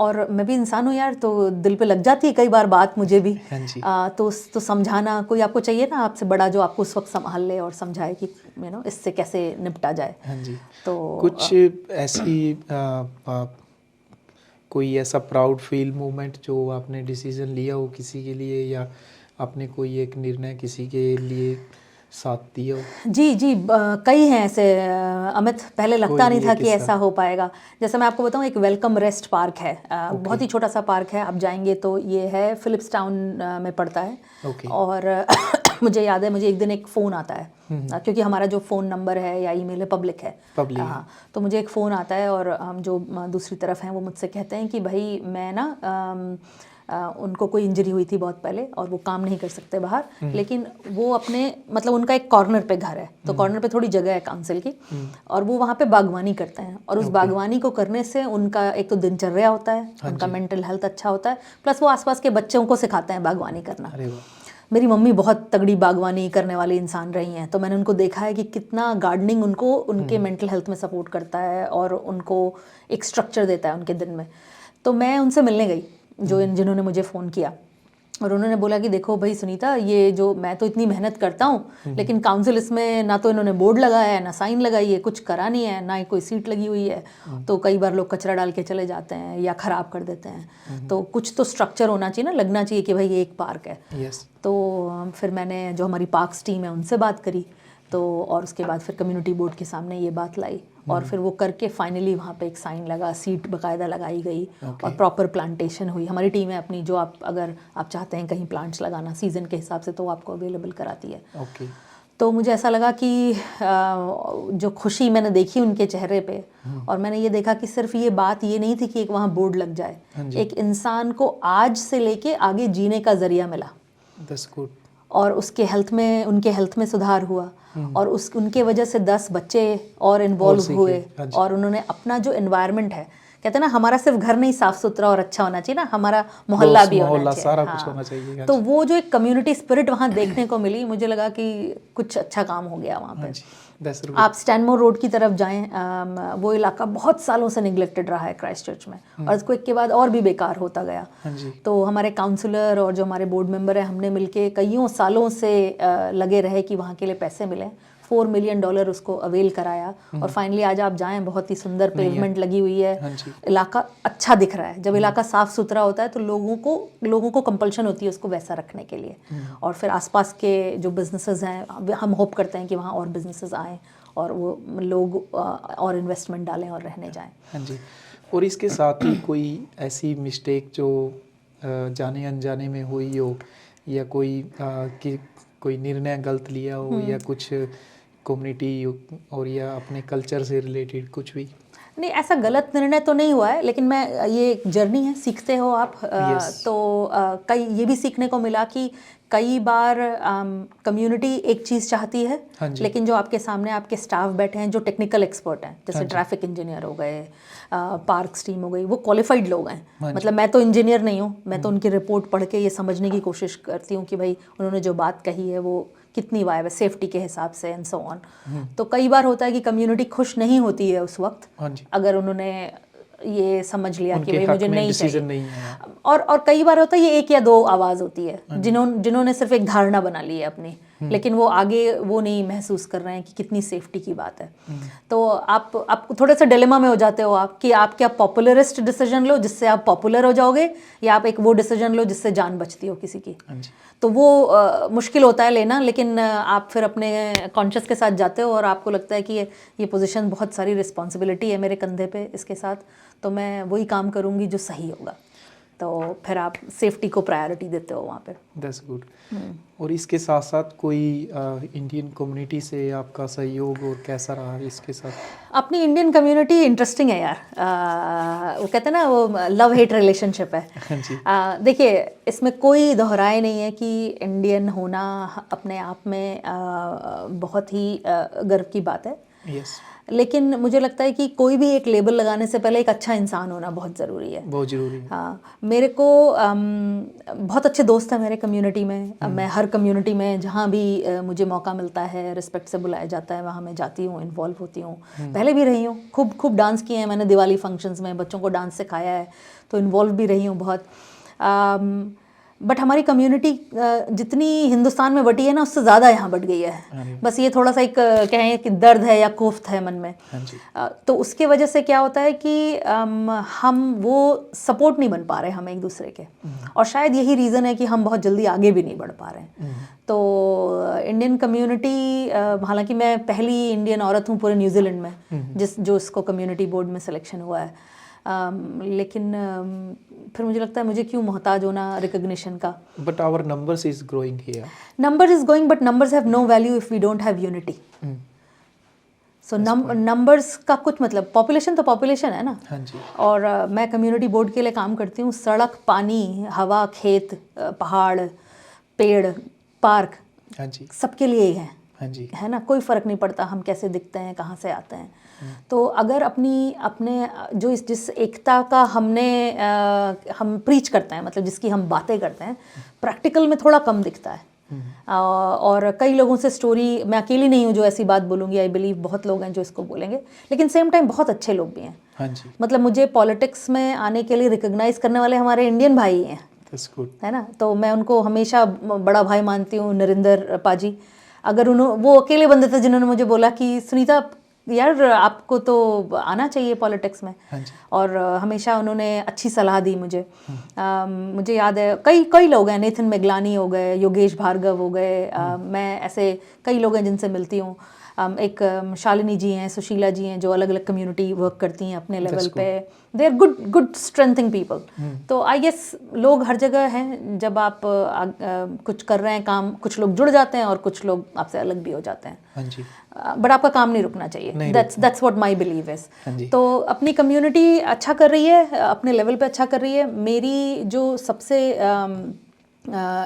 और मैं भी इंसान हूँ यार, तो दिल पे लग जाती है कई बार बात मुझे भी। हाँ जी। तो समझाना, कोई आपको चाहिए ना आपसे बड़ा जो आपको उस वक्त संभाल ले और समझाए कि इससे कैसे निपटा जाए। हाँ जी। तो कुछ ऐसी कोई ऐसा प्राउड फील मोमेंट जो आपने डिसीजन लिया हो किसी के लिए, या आपने कोई एक निर्णय किसी के लिए साथ दिया हो? जी जी, कई हैं ऐसे अमित, पहले लगता कोई नहीं भी था एक कि किस्सा। ऐसा हो पाएगा। जैसे मैं आपको बताऊं, एक वेलकम रेस्ट पार्क है, बहुत ही छोटा सा पार्क है, आप जाएंगे तो ये है फिलिप्स टाउन में पड़ता है। ओके। और मुझे याद है, मुझे एक दिन एक फ़ोन आता है, क्योंकि हमारा जो फ़ोन नंबर है या ईमेल है पब्लिक है। पब्लिक। हाँ, तो मुझे एक फ़ोन आता है और हम जो दूसरी तरफ हैं वो मुझसे कहते हैं कि भाई मैं ना उनको कोई इंजरी हुई थी बहुत पहले और वो काम नहीं कर सकते बाहर, लेकिन वो अपने मतलब उनका एक कॉर्नर पे घर है, तो कॉर्नर पे थोड़ी जगह है काउंसिल की, और वो वहाँ पे बागवानी करते हैं। और उस बागवानी को करने से उनका एक तो दिनचर्या होता है, उनका मेंटल हेल्थ अच्छा होता है, प्लस वो आसपास के बच्चों को सिखाते हैं बागवानी करना। अरे वाह। मेरी मम्मी बहुत तगड़ी बागवानी करने वाली इंसान रही हैं, तो मैंने उनको देखा है कि कितना गार्डनिंग उनको उनके मेंटल हेल्थ में सपोर्ट करता है और उनको एक स्ट्रक्चर देता है उनके दिन में। तो मैं उनसे मिलने गई, जिन्होंने मुझे फ़ोन किया, और उन्होंने बोला कि देखो भाई सुनीता, ये जो मैं तो इतनी मेहनत करता हूँ, लेकिन काउंसिल इसमें ना तो इन्होंने बोर्ड लगाया है, ना साइन लगाई है, कुछ करा नहीं है, ना ही कोई सीट लगी हुई है, तो कई बार लोग कचरा डाल के चले जाते हैं या ख़राब कर देते हैं। तो कुछ तो स्ट्रक्चर होना चाहिए ना, लगना चाहिए कि भाई ये एक पार्क है। यस। तो फिर मैंने जो हमारी पार्क्स टीम है उनसे बात करी, तो और उसके बाद फिर कम्युनिटी बोर्ड के सामने ये बात लाई, और फिर वो करके फाइनली वहाँ पे एक साइन लगा, सीट बाकायदा लगाई गई, और प्रॉपर प्लांटेशन हुई। हमारी टीम है अपनी, जो अगर आप चाहते हैं कहीं प्लांट्स लगाना सीज़न के हिसाब से, तो वो आपको अवेलेबल कराती है। ओके। तो मुझे ऐसा लगा कि जो खुशी मैंने देखी उनके चेहरे पे, और मैंने ये देखा कि सिर्फ ये बात ये नहीं थी कि एक वहाँ बोर्ड लग जाए, एक इंसान को आज से लेके आगे जीने का जरिया मिला। That's good. और उसके हेल्थ में, उनके हेल्थ में सुधार हुआ, और उनके वजह से 10 बच्चे और इन्वॉल्व हुए, और उन्होंने अपना जो एनवायरनमेंट है, कहते हैं ना हमारा सिर्फ घर नहीं साफ सुथरा और अच्छा होना चाहिए ना, हमारा मोहल्ला भी होना चाहिए, सारा कुछ होना चाहिए। तो वो जो एक कम्युनिटी स्पिरिट वहाँ देखने को मिली, मुझे लगा कि कुछ अच्छा काम हो गया वहाँ पे। आप स्टैनमोर रोड की तरफ जाएं, वो इलाका बहुत सालों से निगलेक्टेड रहा है क्राइस्टचर्च में, और अर्थक्वेक के बाद और भी बेकार होता गया। तो हमारे काउंसलर और जो हमारे बोर्ड मेंबर हैं, हमने मिलके कईयों सालों से लगे रहे कि वहाँ के लिए पैसे मिलें। $4 मिलियन उसको अवेल कराया, और फाइनली आज आप जाएं, बहुत ही सुंदर पेवमेंट लगी हुई है, इलाका अच्छा दिख रहा है। जब इलाका साफ सुथरा होता है तो लोगों को कंपल्शन होती है उसको वैसा रखने के लिए, और फिर आसपास के जो बिजनेसेस हैं, हम होप करते हैं कि वहाँ और बिजनेसेस आएँ और वो लोग और इन्वेस्टमेंट डालें और रहने जाएं। हाँ जी। और इसके साथ ही कोई ऐसी मिस्टेक जो जाने अनजाने में हुई हो, या कोई निर्णय गलत लिया हो, या कुछ कम्युनिटी और या अपने कल्चर से रिलेटेड कुछ भी? नहीं, ऐसा गलत निर्णय तो नहीं हुआ है, लेकिन मैं ये एक जर्नी है, सीखते हो आप। तो कई ये भी सीखने को मिला कि कई बार कम्युनिटी एक चीज़ चाहती है, लेकिन जो आपके सामने आपके स्टाफ बैठे हैं जो टेक्निकल एक्सपर्ट हैं, जैसे ट्रैफिक इंजीनियर हो गए, पार्क्स टीम हो गई, वो क्वालिफाइड लोग हैं। मतलब मैं तो इंजीनियर नहीं हूँ, मैं तो उनकी रिपोर्ट पढ़ के ये समझने की कोशिश करती हूँ कि भाई उन्होंने जो बात कही है वो कितनी वायब है सेफ्टी के हिसाब से, एंड सो ऑन। तो कई बार होता है कि कम्युनिटी खुश नहीं होती है उस वक्त, अगर उन्होंने ये समझ लिया कि भाई मुझे नहीं चाहिए। और कई बार होता है ये एक या दो आवाज़ होती है, जिन्होंने सिर्फ एक धारणा बना ली है अपनी, लेकिन वो आगे वो नहीं महसूस कर रहे हैं कि कितनी सेफ्टी की बात है। तो आप थोड़े से डिलेमा में हो जाते हो आप, कि आप क्या पॉपुलरिस्ट डिसीजन लो जिससे आप पॉपुलर हो जाओगे, या आप एक वो डिसीजन लो जिससे जान बचती हो किसी की। तो वो मुश्किल होता है लेना, लेकिन आप फिर अपने कॉन्शियस के साथ जाते हो और आपको लगता है कि ये पोजीशन बहुत सारी रिस्पॉन्सिबिलिटी है मेरे कंधे पे इसके साथ, तो मैं वही काम करूँगी जो सही होगा। तो फिर आप सेफ्टी को प्रायोरिटी देते हो वहाँ पे। That's good. और इसके साथ साथ कोई इंडियन कम्युनिटी से आपका सहयोग और कैसा रहा इसके साथ? अपनी इंडियन कम्युनिटी इंटरेस्टिंग है यार। वो कहते हैं ना, वो लव हेट रिलेशनशिप है। देखिए, इसमें कोई दोहराए नहीं है कि इंडियन होना अपने आप में बहुत ही गर्व की बात है। लेकिन मुझे लगता है कि कोई भी एक लेबल लगाने से पहले एक अच्छा इंसान होना बहुत ज़रूरी है। बहुत ज़रूरी है। हाँ, मेरे को बहुत अच्छे दोस्त हैं मेरे कम्युनिटी में। मैं हर कम्युनिटी में जहाँ भी मुझे मौका मिलता है, रिस्पेक्ट से बुलाया जाता है, वहाँ मैं जाती हूँ, इन्वॉल्व होती हूँ। पहले भी रही हूँ, खूब डांस किए हैं मैंने, दिवाली फंक्शंस में बच्चों को डांस सिखाया है, तो इन्वॉल्व भी रही हूँ बहुत। बट हमारी कम्युनिटी जितनी हिंदुस्तान में बटी है ना, उससे ज़्यादा यहाँ बट गई है। बस ये थोड़ा सा एक कहें कि दर्द है या कोफ्त है मन में। तो उसके वजह से क्या होता है कि हम वो सपोर्ट नहीं बन पा रहे हम एक दूसरे के, और शायद यही रीज़न है कि हम बहुत जल्दी आगे भी नहीं बढ़ पा रहे हैं। तो इंडियन कम्युनिटी, हालांकि मैं पहली इंडियन औरत हूँ पूरे न्यूजीलैंड में जो इसको कम्युनिटी बोर्ड में सिलेक्शन हुआ है, लेकिन फिर मुझे लगता है मुझे क्यों मोहताज होना रिकग्निशन का। But our numbers is growing here. Numbers is growing, but numbers have no value if we don't have unity. So numbers का कुछ मतलब, पॉपुलेशन तो पॉपुलेशन है ना। हाँ जी। और मैं कम्युनिटी बोर्ड के लिए काम करती हूँ। सड़क, पानी, हवा, खेत, पहाड़, पेड़, पार्क, हाँ जी, सबके लिए ही है। हाँ जी, है ना, कोई फ़र्क नहीं पड़ता हम कैसे दिखते हैं, कहाँ से आते हैं। तो अगर अपने जो जिस एकता का हम प्रीच करते हैं, मतलब जिसकी हम बातें करते हैं, प्रैक्टिकल में थोड़ा कम दिखता है। और कई लोगों से स्टोरी, मैं अकेली नहीं हूँ जो ऐसी बात बोलूँगी, आई बिलीव बहुत लोग हैं जो इसको बोलेंगे, लेकिन सेम टाइम बहुत अच्छे लोग भी हैं। हाँ जी। मतलब मुझे पॉलिटिक्स में आने के लिए रिकग्नाइज करने वाले हमारे इंडियन भाई हैं, है ना। तो मैं उनको हमेशा बड़ा भाई मानती हूँ, नरेंद्र पाजी। अगर वो अकेले बंदे थे जिन्होंने मुझे बोला कि सुनीता यार आपको तो आना चाहिए पॉलिटिक्स में। हाँ जी। और हमेशा उन्होंने अच्छी सलाह दी मुझे। मुझे याद है कई लोग हैं, नेथन मेगलानी हो गए, योगेश भार्गव हो गए, मैं ऐसे कई लोग हैं जिनसे मिलती हूँ। एक शालिनी जी हैं, सुशीला जी हैं, जो अलग अलग कम्युनिटी वर्क करती हैं अपने लेवल पे। They are good strengthening people. तो आई गेस लोग हर जगह हैं। जब आप कुछ कर रहे हैं काम, कुछ लोग जुड़ जाते हैं और कुछ लोग आपसे अलग भी हो जाते हैं। हाँ जी। बट आपका काम नहीं रुकना चाहिए। That's what my believe is. तो अपनी कम्युनिटी अच्छा कर रही है, अपने लेवल पे अच्छा कर रही है। मेरी जो सबसे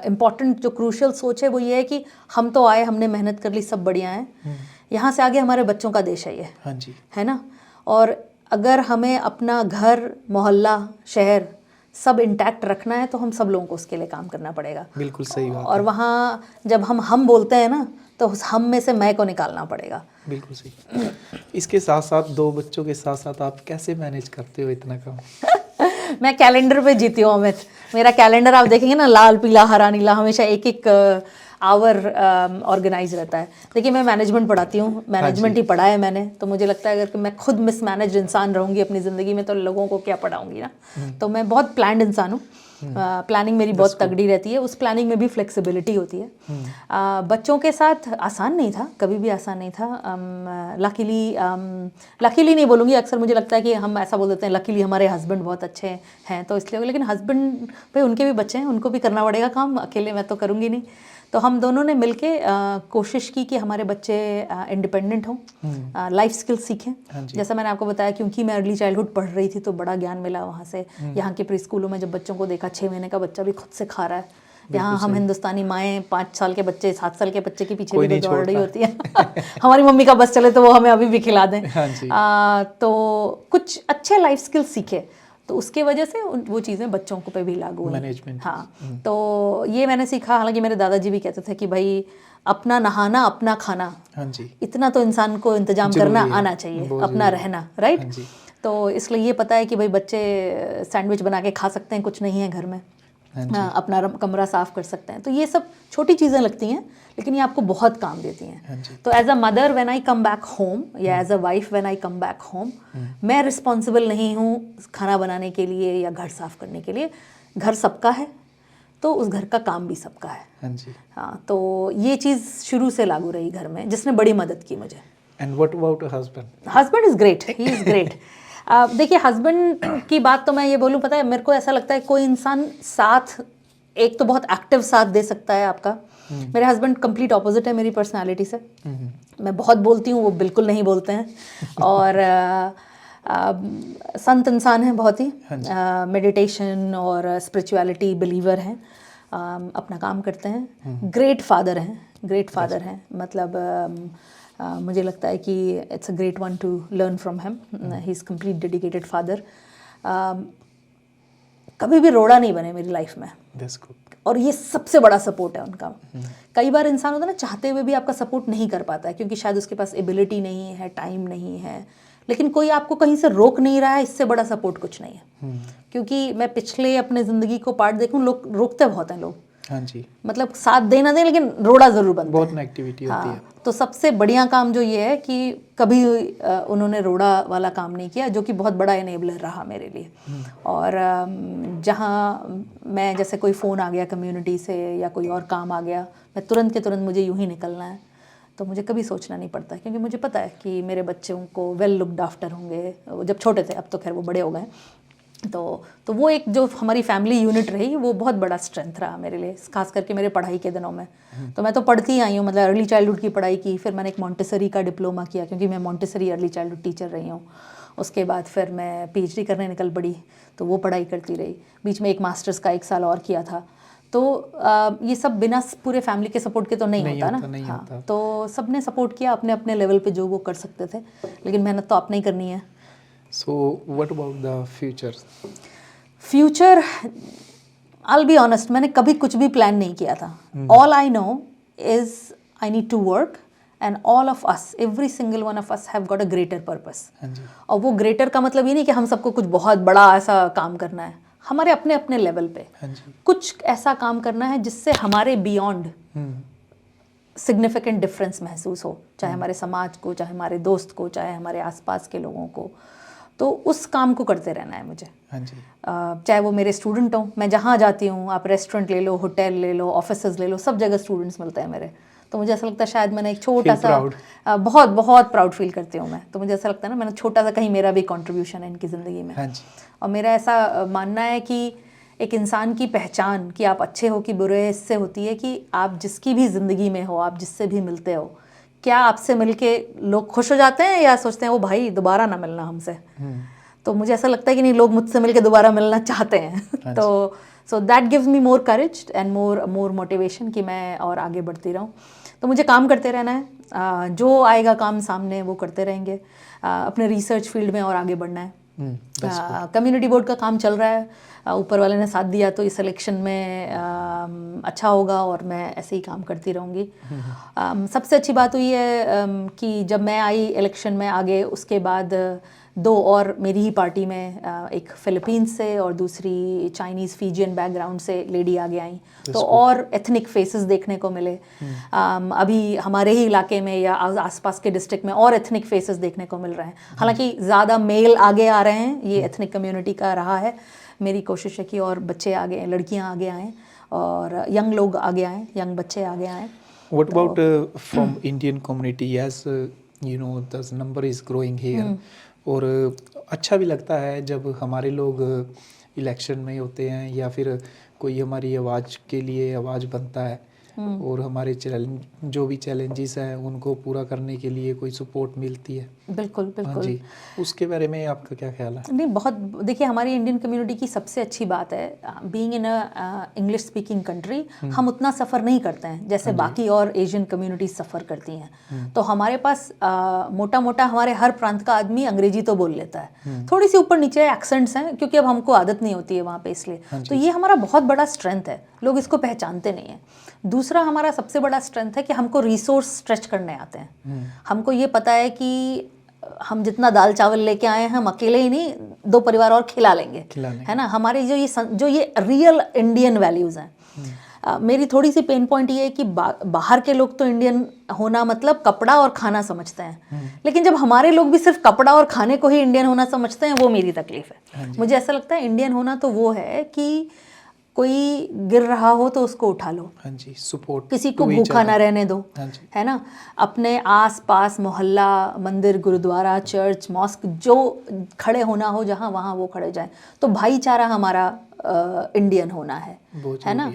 इम्पॉर्टेंट जो क्रूशियल सोच है वो ये है कि हम तो आए, हमने मेहनत कर ली, सब बढ़िया है। यहाँ से आगे हमारे बच्चों का देश है ये। हाँ जी। है ना। और अगर हमें अपना घर, मोहल्ला, शहर सब इंटैक्ट रखना है तो हम सब लोगों को उसके लिए काम करना पड़ेगा। बिल्कुल सही बात और वहाँ जब हम बोलते हैं ना, तो उस हम में से मैं को निकालना पड़ेगा। बिल्कुल सही। इसके साथ साथ 2 बच्चों के साथ साथ आप कैसे मैनेज करते हो इतना काम? मैं कैलेंडर पे जीती हूँ अमित। मेरा कैलेंडर आप देखेंगे ना, लाल पीला हरा नीला, हमेशा एक आवर ऑर्गेनाइज रहता है। देखिए मैं मैनेजमेंट पढ़ाती हूँ, मैनेजमेंट ही पढ़ा है मैंने, तो मुझे लगता है अगर मैं खुद मिसमैनेज इंसान रहूँगी अपनी ज़िंदगी में तो लोगों को क्या पढ़ाऊँगी ना। तो मैं बहुत प्लान्ड इंसान हूँ। प्लानिंग मेरी बहुत तगड़ी रहती है। उस प्लानिंग में भी फ्लेक्सिबिलिटी होती है। बच्चों के साथ आसान नहीं था, कभी भी आसान नहीं था। लकीली नहीं बोलूँगी, अक्सर मुझे लगता है कि हम ऐसा बोल देते हैं लकीली हमारे हस्बैंड बहुत अच्छे हैं तो इसलिए, लेकिन हस्बैंड पे उनके भी बच्चे हैं, उनको भी करना पड़ेगा काम, अकेले मैं तो करूँगी नहीं। तो हम दोनों ने मिलके कोशिश की कि हमारे बच्चे इंडिपेंडेंट हों, लाइफ स्किल्स सीखें। जैसा मैंने आपको बताया, क्योंकि मैं अर्ली चाइल्डहुड पढ़ रही थी तो बड़ा ज्ञान मिला वहाँ से। यहाँ के प्री स्कूलों में जब बच्चों को देखा, 6 महीने का बच्चा भी खुद से खा रहा है। यहाँ हम हिंदुस्तानी माएँ 5 साल के बच्चे, 7 साल के बच्चे के पीछे भी तो दौड़ रही होती है। हमारी मम्मी का बस चले तो वो हमें अभी भी खिला दें। तो कुछ अच्छे लाइफ स्किल्स सीखे, तो उसके वजह से वो चीज़ें बच्चों को पे भी लागू हुई। मैनेजमेंट। हाँ, तो ये मैंने सीखा। हालांकि मेरे दादाजी भी कहते थे कि भाई अपना नहाना, अपना खाना, हाँ जी, इतना तो इंसान को इंतजाम करना आना चाहिए, अपना रहना, राइट। हाँ जी। तो इसलिए ये पता है कि भाई बच्चे सैंडविच बना के खा सकते हैं, कुछ नहीं है घर में, अपना कमरा साफ कर सकते हैं। तो ये सब छोटी चीज़ें लगती हैं, लेकिन ये आपको बहुत काम देती हैं। तो as a mother when I come back home, या as a wife when I come back home, मैं रिस्पॉन्सिबल नहीं हूँ खाना बनाने के लिए या घर साफ करने के लिए। घर सबका है तो उस घर का काम भी सबका है। हाँ जी। हाँ, तो ये चीज़ शुरू से लागू रही घर में, जिसने बड़ी मदद की मुझे। And what about husband? Husband is great, he is great. देखिए हस्बैंड की बात तो मैं ये बोलूँ, पता है मेरे को ऐसा लगता है कोई इंसान साथ, एक तो बहुत एक्टिव साथ दे सकता है आपका। मेरे हस्बैंड कंप्लीट ऑपोजिट है मेरी पर्सनालिटी से। मैं बहुत बोलती हूँ, वो बिल्कुल नहीं बोलते हैं। और संत इंसान हैं बहुत ही, मेडिटेशन और स्पिरिचुअलिटी बिलीवर हैं, अपना काम करते हैं। ग्रेट फादर हैं, ग्रेट फादर हैं। मतलब मुझे लगता है कि it's a great one two learn from him. He is complete dedicated father. कभी भी रोड़ा नहीं बने मेरी लाइफ में, That's good. और ये सबसे बड़ा सपोर्ट है उनका. कई बार इंसान होता है ना, चाहते हुए भी आपका सपोर्ट नहीं कर पाता है क्योंकि शायद उसके पास एबिलिटी नहीं है, टाइम नहीं है, लेकिन कोई आपको कहीं से रोक नहीं रहा है. इससे बड़ा सपोर्ट कुछ नहीं है. क्योंकि मैं पिछले अपने ज़िंदगी को पार्ट देखूं, लोग रोकते बहुत हैं लोग. हाँ जी, मतलब साथ दे ना दें लेकिन रोड़ा ज़रूर बनता बहुत है. नेगेटिविटी होती है. तो सबसे बढ़िया काम जो ये है कि कभी उन्होंने रोड़ा वाला काम नहीं किया, जो कि बहुत बड़ा इनेबलर रहा मेरे लिए. और जहाँ मैं, जैसे कोई फ़ोन आ गया कम्युनिटी से या कोई और काम आ गया, मैं तुरंत के तुरंत मुझे यूं ही निकलना है, तो मुझे कभी सोचना नहीं पड़ता क्योंकि मुझे पता है कि मेरे बच्चों को वेल लुक्ड आफ्टर होंगे. जब छोटे थे, अब तो खैर वो बड़े हो गए. तो वो एक जो हमारी फैमिली यूनिट रही, वो बहुत बड़ा स्ट्रेंथ रहा मेरे लिए, खास करके मेरे पढ़ाई के दिनों में. तो मैं तो पढ़ती आई हूँ, मतलब अर्ली चाइल्डहुड की पढ़ाई की, फिर मैंने एक मॉन्टेसरी का डिप्लोमा किया क्योंकि मैं मॉन्टेसरी अर्ली चाइल्डहुड टीचर रही हूँ. उसके बाद फिर मैं पीएचडी करने निकल पड़ी, तो वो पढ़ाई करती रही. बीच में एक मास्टर्स का 1 साल और किया था. तो ये सब बिना पूरे फैमिली के सपोर्ट के तो नहीं होता ना. हाँ, तो सबने सपोर्ट किया अपने अपने लेवल पे जो वो कर सकते थे, लेकिन मेहनत तो आपने ही करनी है. So what about the future? Future, I'll be honest, मैंने कभी कुछ भी प्लान नहीं किया था. All I know is I need to work and all of us, every single one of us have got a greater purpose. हाँ जी. और वो ग्रेटर का मतलब ये नहीं कि हम सबको कुछ बहुत बड़ा ऐसा काम करना है. हमारे अपने अपने लेवल पे हाँ जी. कुछ ऐसा काम करना है जिससे हमारे बियॉन्ड सिग्निफिकेंट डिफरेंस महसूस हो, चाहे हमारे समाज को, चाहे हमारे दोस्त को, चाहे हमारे आसपास के लोगों को. तो उस काम को करते रहना है मुझे. हाँ जी. चाहे वो मेरे स्टूडेंट हों, मैं जहाँ जाती हूँ, आप रेस्टोरेंट ले लो, होटल ले लो, ऑफिसेज ले लो, सब जगह स्टूडेंट्स मिलते हैं मेरे. तो मुझे ऐसा लगता है शायद मैंने एक छोटा सा, बहुत बहुत प्राउड फील करती हूँ मैं. तो मुझे ऐसा लगता है ना, मैंने छोटा सा, कहीं मेरा भी कंट्रीब्यूशन है इनकी ज़िंदगी में. हाँ जी. और मेरा ऐसा मानना है कि एक इंसान की पहचान कि आप अच्छे हो कि बुरे, इससे होती है कि आप जिसकी भी ज़िंदगी में हो, आप जिससे भी मिलते हो, क्या आपसे मिलके लोग खुश हो जाते हैं या सोचते हैं वो भाई दोबारा ना मिलना हमसे. तो मुझे ऐसा लगता है कि नहीं, लोग मुझसे मिलके दोबारा मिलना चाहते हैं. तो so that gives me more courage and more motivation कि मैं और आगे बढ़ती रहूं. तो मुझे काम करते रहना है, जो आएगा काम सामने वो करते रहेंगे. अपने रिसर्च फील्ड में और आगे बढ़ना है. कम्युनिटी बोर्ड का काम चल रहा है, ऊपर वाले ने साथ दिया तो इस इलेक्शन में अच्छा होगा और मैं ऐसे ही काम करती रहूँगी. सबसे अच्छी बात हुई है कि जब मैं आई इलेक्शन में आगे, उसके बाद 2 और मेरी ही पार्टी में, एक फिलीपींस से और दूसरी चाइनीज़ फीजियन बैकग्राउंड से लेडी आगे आई. तो और एथनिक फेसेस देखने को मिले. अभी हमारे ही इलाके में या आसपास के डिस्ट्रिक्ट में और एथनिक फेसेस देखने को मिल रहे हैं. हालांकि ज़्यादा मेल आगे आ रहे हैं, ये एथनिक कम्युनिटी का रहा है. मेरी कोशिश है कि और बच्चे आगे, लड़कियां आगे आएँ और यंग लोग आगे आएँ, यंग बच्चे आगे आएँ. What about from Indian community, as you know the number is growing here. और अच्छा भी लगता है जब हमारे लोग इलेक्शन में होते हैं या फिर कोई हमारी आवाज़ के लिए आवाज़ बनता है और हमारे जो भी चैलेंजेस हैं उनको पूरा करने के लिए कोई सपोर्ट मिलती है. बिल्कुल हाँ बिल्कुल. जी. उसके बारे में आपका क्या ख्याल है? नहीं, बहुत, देखिए हमारी इंडियन कम्युनिटी की सबसे अच्छी बात है, being in a English speaking country, हम उतना सफ़र नहीं करते हैं जैसे बाकी और एशियन कम्युनिटीज सफ़र करती हैं. तो हमारे पास मोटा मोटा हमारे हर प्रांत का आदमी अंग्रेजी तो बोल लेता है. थोड़ी सी ऊपर नीचे एक्सेंट्स हैं क्योंकि अब हमको आदत नहीं होती है वहाँ पे, इसलिए. तो ये हमारा बहुत बड़ा स्ट्रेंथ है, लोग इसको पहचानते नहीं हैं. दूसरा हमारा सबसे बड़ा स्ट्रेंथ है कि हमको रिसोर्स स्ट्रेच करने आते हैं. हमको ये पता है कि हम जितना दाल चावल लेके आए हैं, हम अकेले ही नहीं, 2 परिवार और खिला लेंगे, है ना. हमारे जो ये रियल इंडियन वैल्यूज़ हैं. मेरी थोड़ी सी पेन पॉइंट ये है कि बाहर के लोग तो इंडियन होना मतलब कपड़ा और खाना समझते हैं, लेकिन जब हमारे लोग भी सिर्फ कपड़ा और खाने को ही इंडियन होना समझते हैं, वो मेरी तकलीफ है. मुझे ऐसा लगता है इंडियन होना तो वो है कि कोई गिर रहा हो तो उसको उठा लो. हाँ जी. सपोर्ट, किसी को भूखा ना रहने दो. हाँ जी. है ना. अपने आस पास मोहल्ला, मंदिर, गुरुद्वारा, चर्च, मॉस्क, जो खड़े होना हो जहाँ, वहाँ वो खड़े जाएं. तो भाईचारा हमारा इंडियन होना है ना.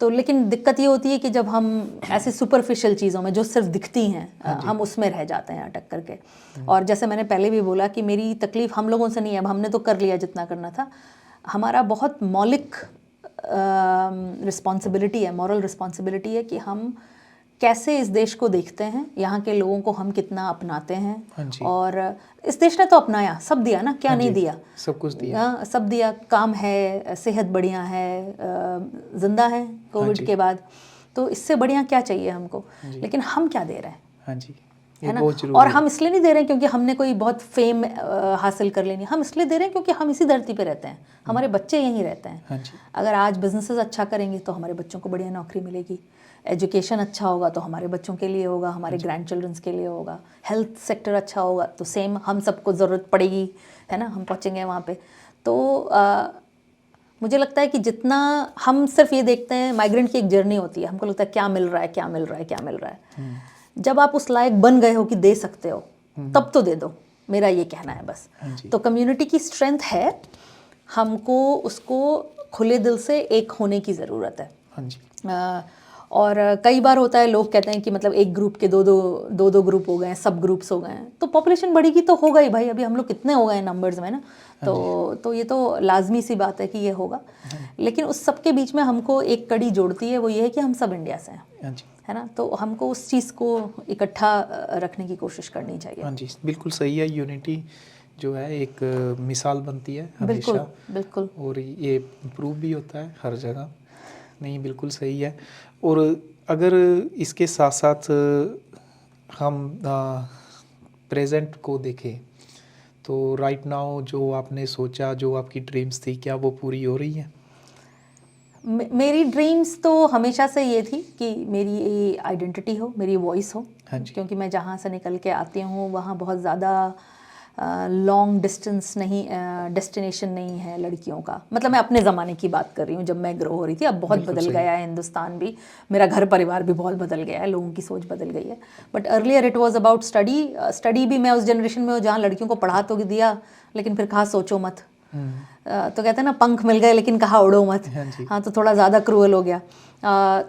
तो लेकिन दिक्कत ये होती है कि जब हम ऐसे सुपरफिशियल चीज़ों में जो सिर्फ दिखती हैं, हम उसमें रह जाते हैं अटक करके. और जैसे मैंने पहले भी बोला कि मेरी तकलीफ हम लोगों से नहीं है, अब हमने तो कर लिया जितना करना था. हमारा बहुत मौलिक रिस्पॉन्सिबिलिटी है, मॉरल रिस्पॉन्सिबिलिटी है कि हम कैसे इस देश को देखते हैं, यहाँ के लोगों को हम कितना अपनाते हाँ हैं, जी। और इस देश ने तो अपनाया, सब दिया ना, क्या हाँ नहीं जी, दिया, सब कुछ दिया। हाँ, सब दिया, काम है, सेहत बढ़िया है, जिंदा है कोविड जी। के बाद, तो इससे बढ़िया क्या चाहिए हमको। जी। लेकिन हम क्या दे रहे हैं, हाँ जी, है ये ना। बहुत ज़रूरी और है। हम इसलिए नहीं दे रहे हैं क्योंकि हमने कोई बहुत फेम हासिल कर लेनी, हम इसलिए दे रहे हैं क्योंकि हम इसी धरती पे रहते हैं, हमारे बच्चे यहीं रहते हैं। हाँ जी। अगर आज बिजनेसेस अच्छा करेंगे तो हमारे बच्चों को बढ़िया नौकरी मिलेगी, एजुकेशन अच्छा होगा तो हमारे बच्चों के लिए होगा, हमारे ग्रैंड चिल्ड्रंस के लिए होगा, हेल्थ सेक्टर अच्छा होगा तो सेम हम सबको ज़रूरत पड़ेगी, है ना, हम पहुँचेंगे वहाँ पे। तो मुझे लगता है कि जितना हम सिर्फ ये देखते हैं, माइग्रेंट की एक जर्नी होती है, हमको लगता है क्या मिल रहा है, क्या मिल रहा है, क्या मिल रहा है। जब आप उस लायक बन गए हो कि दे सकते हो, तब तो दे दो, मेरा ये कहना है बस। हाँ जी। तो कम्युनिटी की स्ट्रेंथ है, हमको उसको खुले दिल से एक होने की ज़रूरत है। हाँ जी। और कई बार होता है, लोग कहते हैं कि मतलब एक ग्रुप के दो ग्रुप हो गए हैं, सब ग्रुप्स हो गए हैं, तो पॉपुलेशन बढ़ेगी तो होगा ही भाई, अभी हम लोग कितने हो गए हैं नंबर्स में ना, तो ये तो लाजमी सी बात है कि ये होगा। लेकिन उस सब के बीच में हमको एक कड़ी जोड़ती है, वो ये है कि हम सब इंडिया से हैं, हाँ जी। है ना, तो हमको उस चीज़ को इकट्ठा रखने की कोशिश करनी चाहिए। हाँ जी, बिल्कुल सही है। यूनिटी जो है एक मिसाल बनती है बिल्कुल हमेशा, बिल्कुल। और ये प्रूव भी होता है हर जगह। नहीं, बिल्कुल सही है। और अगर इसके साथ साथ हम प्रेजेंट को देखें तो राइट नाउ जो आपने सोचा, जो आपकी ड्रीम्स थी, क्या वो पूरी हो रही है? मेरी ड्रीम्स तो हमेशा से ये थी कि मेरी आइडेंटिटी हो, मेरी वॉइस हो। हाँ जी। क्योंकि मैं जहाँ से निकल के आती हूँ वहाँ बहुत ज़्यादा लॉन्ग डिस्टेंस नहीं, डेस्टिनेशन नहीं है लड़कियों का। मतलब मैं अपने ज़माने की बात कर रही हूँ, जब मैं ग्रो हो रही थी। अब बहुत बिल्कुल बदल सही। गया है हिंदुस्तान भी, मेरा घर परिवार भी बहुत बदल गया है, लोगों की सोच बदल गई है। But earlier it was about study. Study भी मैं उस जनरेशन में हूँ जहाँ लड़कियों को पढ़ा तो दिया, लेकिन फिर कहा सोचो मत। तो कहते हैं ना, पंख मिल गए लेकिन कहा उड़ो मत। हाँ जी। हाँ, तो थोड़ा ज़्यादा क्रूअल हो गया।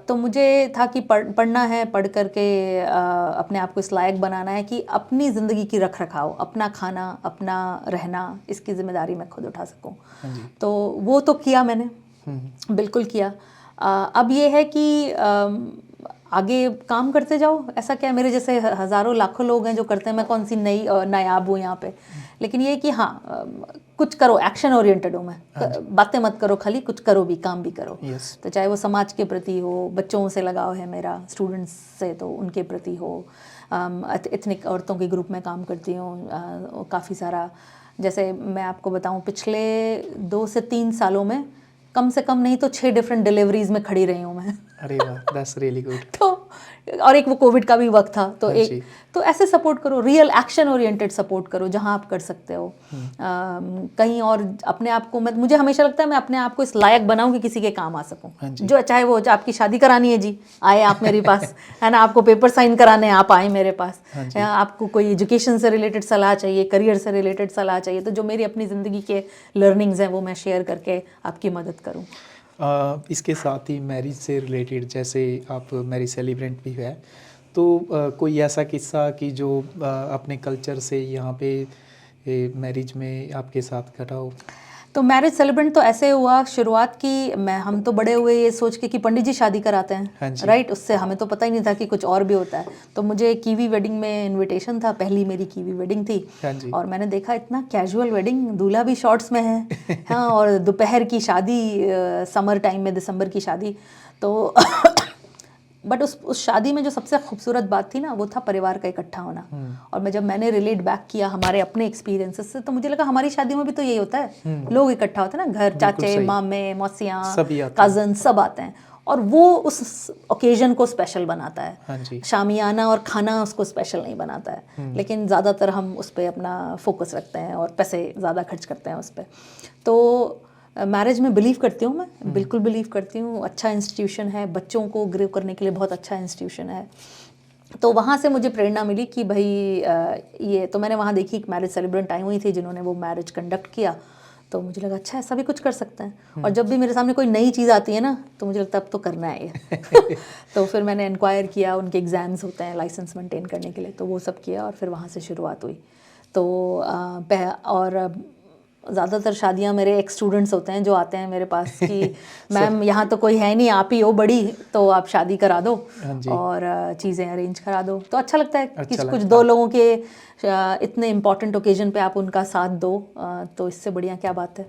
तो मुझे था कि पढ़ना है, पढ़ करके अपने आप को इस लायक बनाना है कि अपनी ज़िंदगी की रख रखाव, अपना खाना, अपना रहना, इसकी ज़िम्मेदारी मैं खुद उठा सकूं। हाँ जी। तो वो तो किया मैंने, बिल्कुल किया। अब ये है कि आगे काम करते जाओ। ऐसा क्या है, मेरे जैसे हज़ारों लाखों लोग हैं जो करते हैं, मैं कौन सी नई नायाब हूँ यहाँ पे। लेकिन ये कि हाँ, कुछ करो, एक्शन ओरिएंटेड हूँ मैं। बातें मत करो खाली, कुछ करो भी, काम भी करो। यस। तो चाहे वो समाज के प्रति हो, बच्चों से लगाव है मेरा, स्टूडेंट्स से तो उनके प्रति हो, एथनिक औरतों के ग्रुप में काम करती हूँ काफ़ी सारा। जैसे मैं आपको बताऊँ, पिछले 2 से 3 सालों में कम से कम नहीं तो 6 डिफरेंट डिलीवरीज में खड़ी रही हूँ मैं। अरे वाह, दैट्स रियली गुड। तो और एक वो कोविड का भी वक्त था, तो हाँ एक जी। तो ऐसे सपोर्ट करो, रियल एक्शन ओरिएंटेड सपोर्ट करो जहाँ आप कर सकते हो। कहीं और अपने आप को, मुझे हमेशा लगता है मैं अपने आप को इस लायक बनाऊं कि किसी के काम आ सकूं। हाँ जी। जो चाहे वो आपकी शादी करानी है जी, आए आप मेरे पास, है ना, आपको पेपर साइन कराने हैं, आप आए मेरे पास। हाँ जी। आपको कोई एजुकेशन से रिलेटेड सलाह चाहिए, करियर से रिलेटेड सलाह चाहिए, तो जो मेरी अपनी ज़िंदगी के लर्निंग्स हैं वो मैं शेयर करके आपकी मदद करूँ। इसके साथ ही मैरिज से रिलेटेड, जैसे आप मैरिज सेलिब्रेंट भी है, तो कोई ऐसा किस्सा कि जो अपने कल्चर से यहाँ पे मैरिज में आपके साथ घटा हो? तो मैरिज सेलिब्रेंट तो ऐसे हुआ, शुरुआत की हम तो बड़े हुए ये सोच के कि पंडित जी शादी कराते हैं। हाँ जी। राइट, उससे हमें तो पता ही नहीं था कि कुछ और भी होता है। तो मुझे कीवी वेडिंग में इनविटेशन था, पहली मेरी कीवी वेडिंग थी। हाँ जी। और मैंने देखा इतना कैजुअल वेडिंग, दूल्हा भी शॉर्ट्स में है, हाँ, और दोपहर की शादी, समर टाइम में, दिसंबर की शादी। तो बट उस शादी में जो सबसे खूबसूरत बात थी ना, वो था परिवार का इकट्ठा होना। और जब मैंने रिलेट बैक किया हमारे अपने एक्सपीरियंसेस से, तो मुझे लगा हमारी शादियों में भी तो यही होता है, लोग इकट्ठा होते हैं ना, घर, चाचे, मामे, मौसियाँ, कज़न सब आते हैं, और वो उस ओकेजन को स्पेशल बनाता है। हाँ जी। शामियाना और खाना उसको स्पेशल नहीं बनाता है। लेकिन ज़्यादातर हम उस पर अपना फोकस रखते हैं और पैसे ज़्यादा खर्च करते हैं उस पर। तो मैरिज में बिलीव करती हूँ मैं, बिल्कुल बिलीव करती हूँ। अच्छा इंस्टीट्यूशन है, बच्चों को ग्रो करने के लिए बहुत अच्छा इंस्टीट्यूशन है। तो वहाँ से मुझे प्रेरणा मिली कि भाई ये तो मैंने वहाँ देखी, एक मैरिज सेलिब्रेंट आई हुई थी जिन्होंने वो मैरिज कंडक्ट किया। तो मुझे लगा अच्छा, ऐसा भी कुछ कर सकते हैं। और जब भी मेरे सामने कोई नई चीज़ आती है ना, तो मुझे लगता है अब तो करना है ये। तो फिर मैंने इंक्वायर किया, उनके एग्ज़ाम्स होते हैं लाइसेंस मेंटेन करने के लिए, तो वो सब किया और फिर वहाँ से शुरुआत हुई। तो और ज़्यादातर शादियां मेरे एक्स स्टूडेंट्स होते हैं जो आते हैं मेरे पास कि मैम यहाँ तो कोई है नहीं, आप ही हो बड़ी, तो आप शादी करा दो हाँ जी। और चीज़ें अरेंज करा दो। तो अच्छा लगता है कि अच्छा कुछ लगता दो है। लोगों के इतने इम्पोर्टेंट ओकेजन पे आप उनका साथ दो, तो इससे बढ़िया क्या बात है।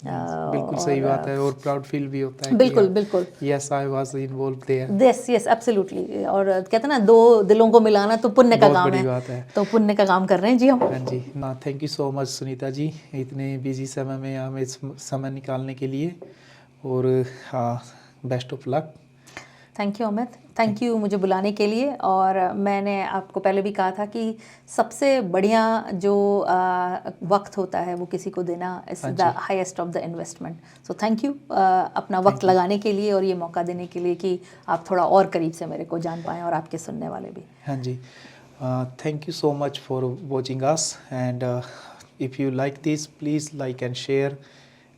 बिल्कुल सही बात है, और प्राउड फील भी होता है कि बिल्कुल बिल्कुल, yes I was involve there. Yes yes absolutely. और कहते हैं ना, दो दिलों को मिलाना तो पुण्य का बहुत काम बड़ी है, बात है। तो पुण्य का काम कर रहे हैं जी हम। हाँ जी ना, thank you so much Sunita ji, इतने बिजी समय में हमें समय निकालने के लिए, और हाँ, best of luck. Thank you Amit, thank you मुझे बुलाने के लिए। और मैंने आपको पहले भी कहा था कि सबसे बढ़िया जो वक्त होता है वो किसी को देना इज हाँ द जी। Highest of the investment. So thank you अपना वक्त Thank you. लगाने के लिए और ये मौका देने के लिए कि आप थोड़ा और करीब से मेरे को जान पाएँ, और आपके सुनने वाले भी। हाँ जी, thank you so much for watching us, and if you like this please like and share,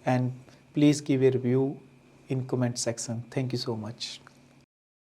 and please give a review in comment section. Thank you so much.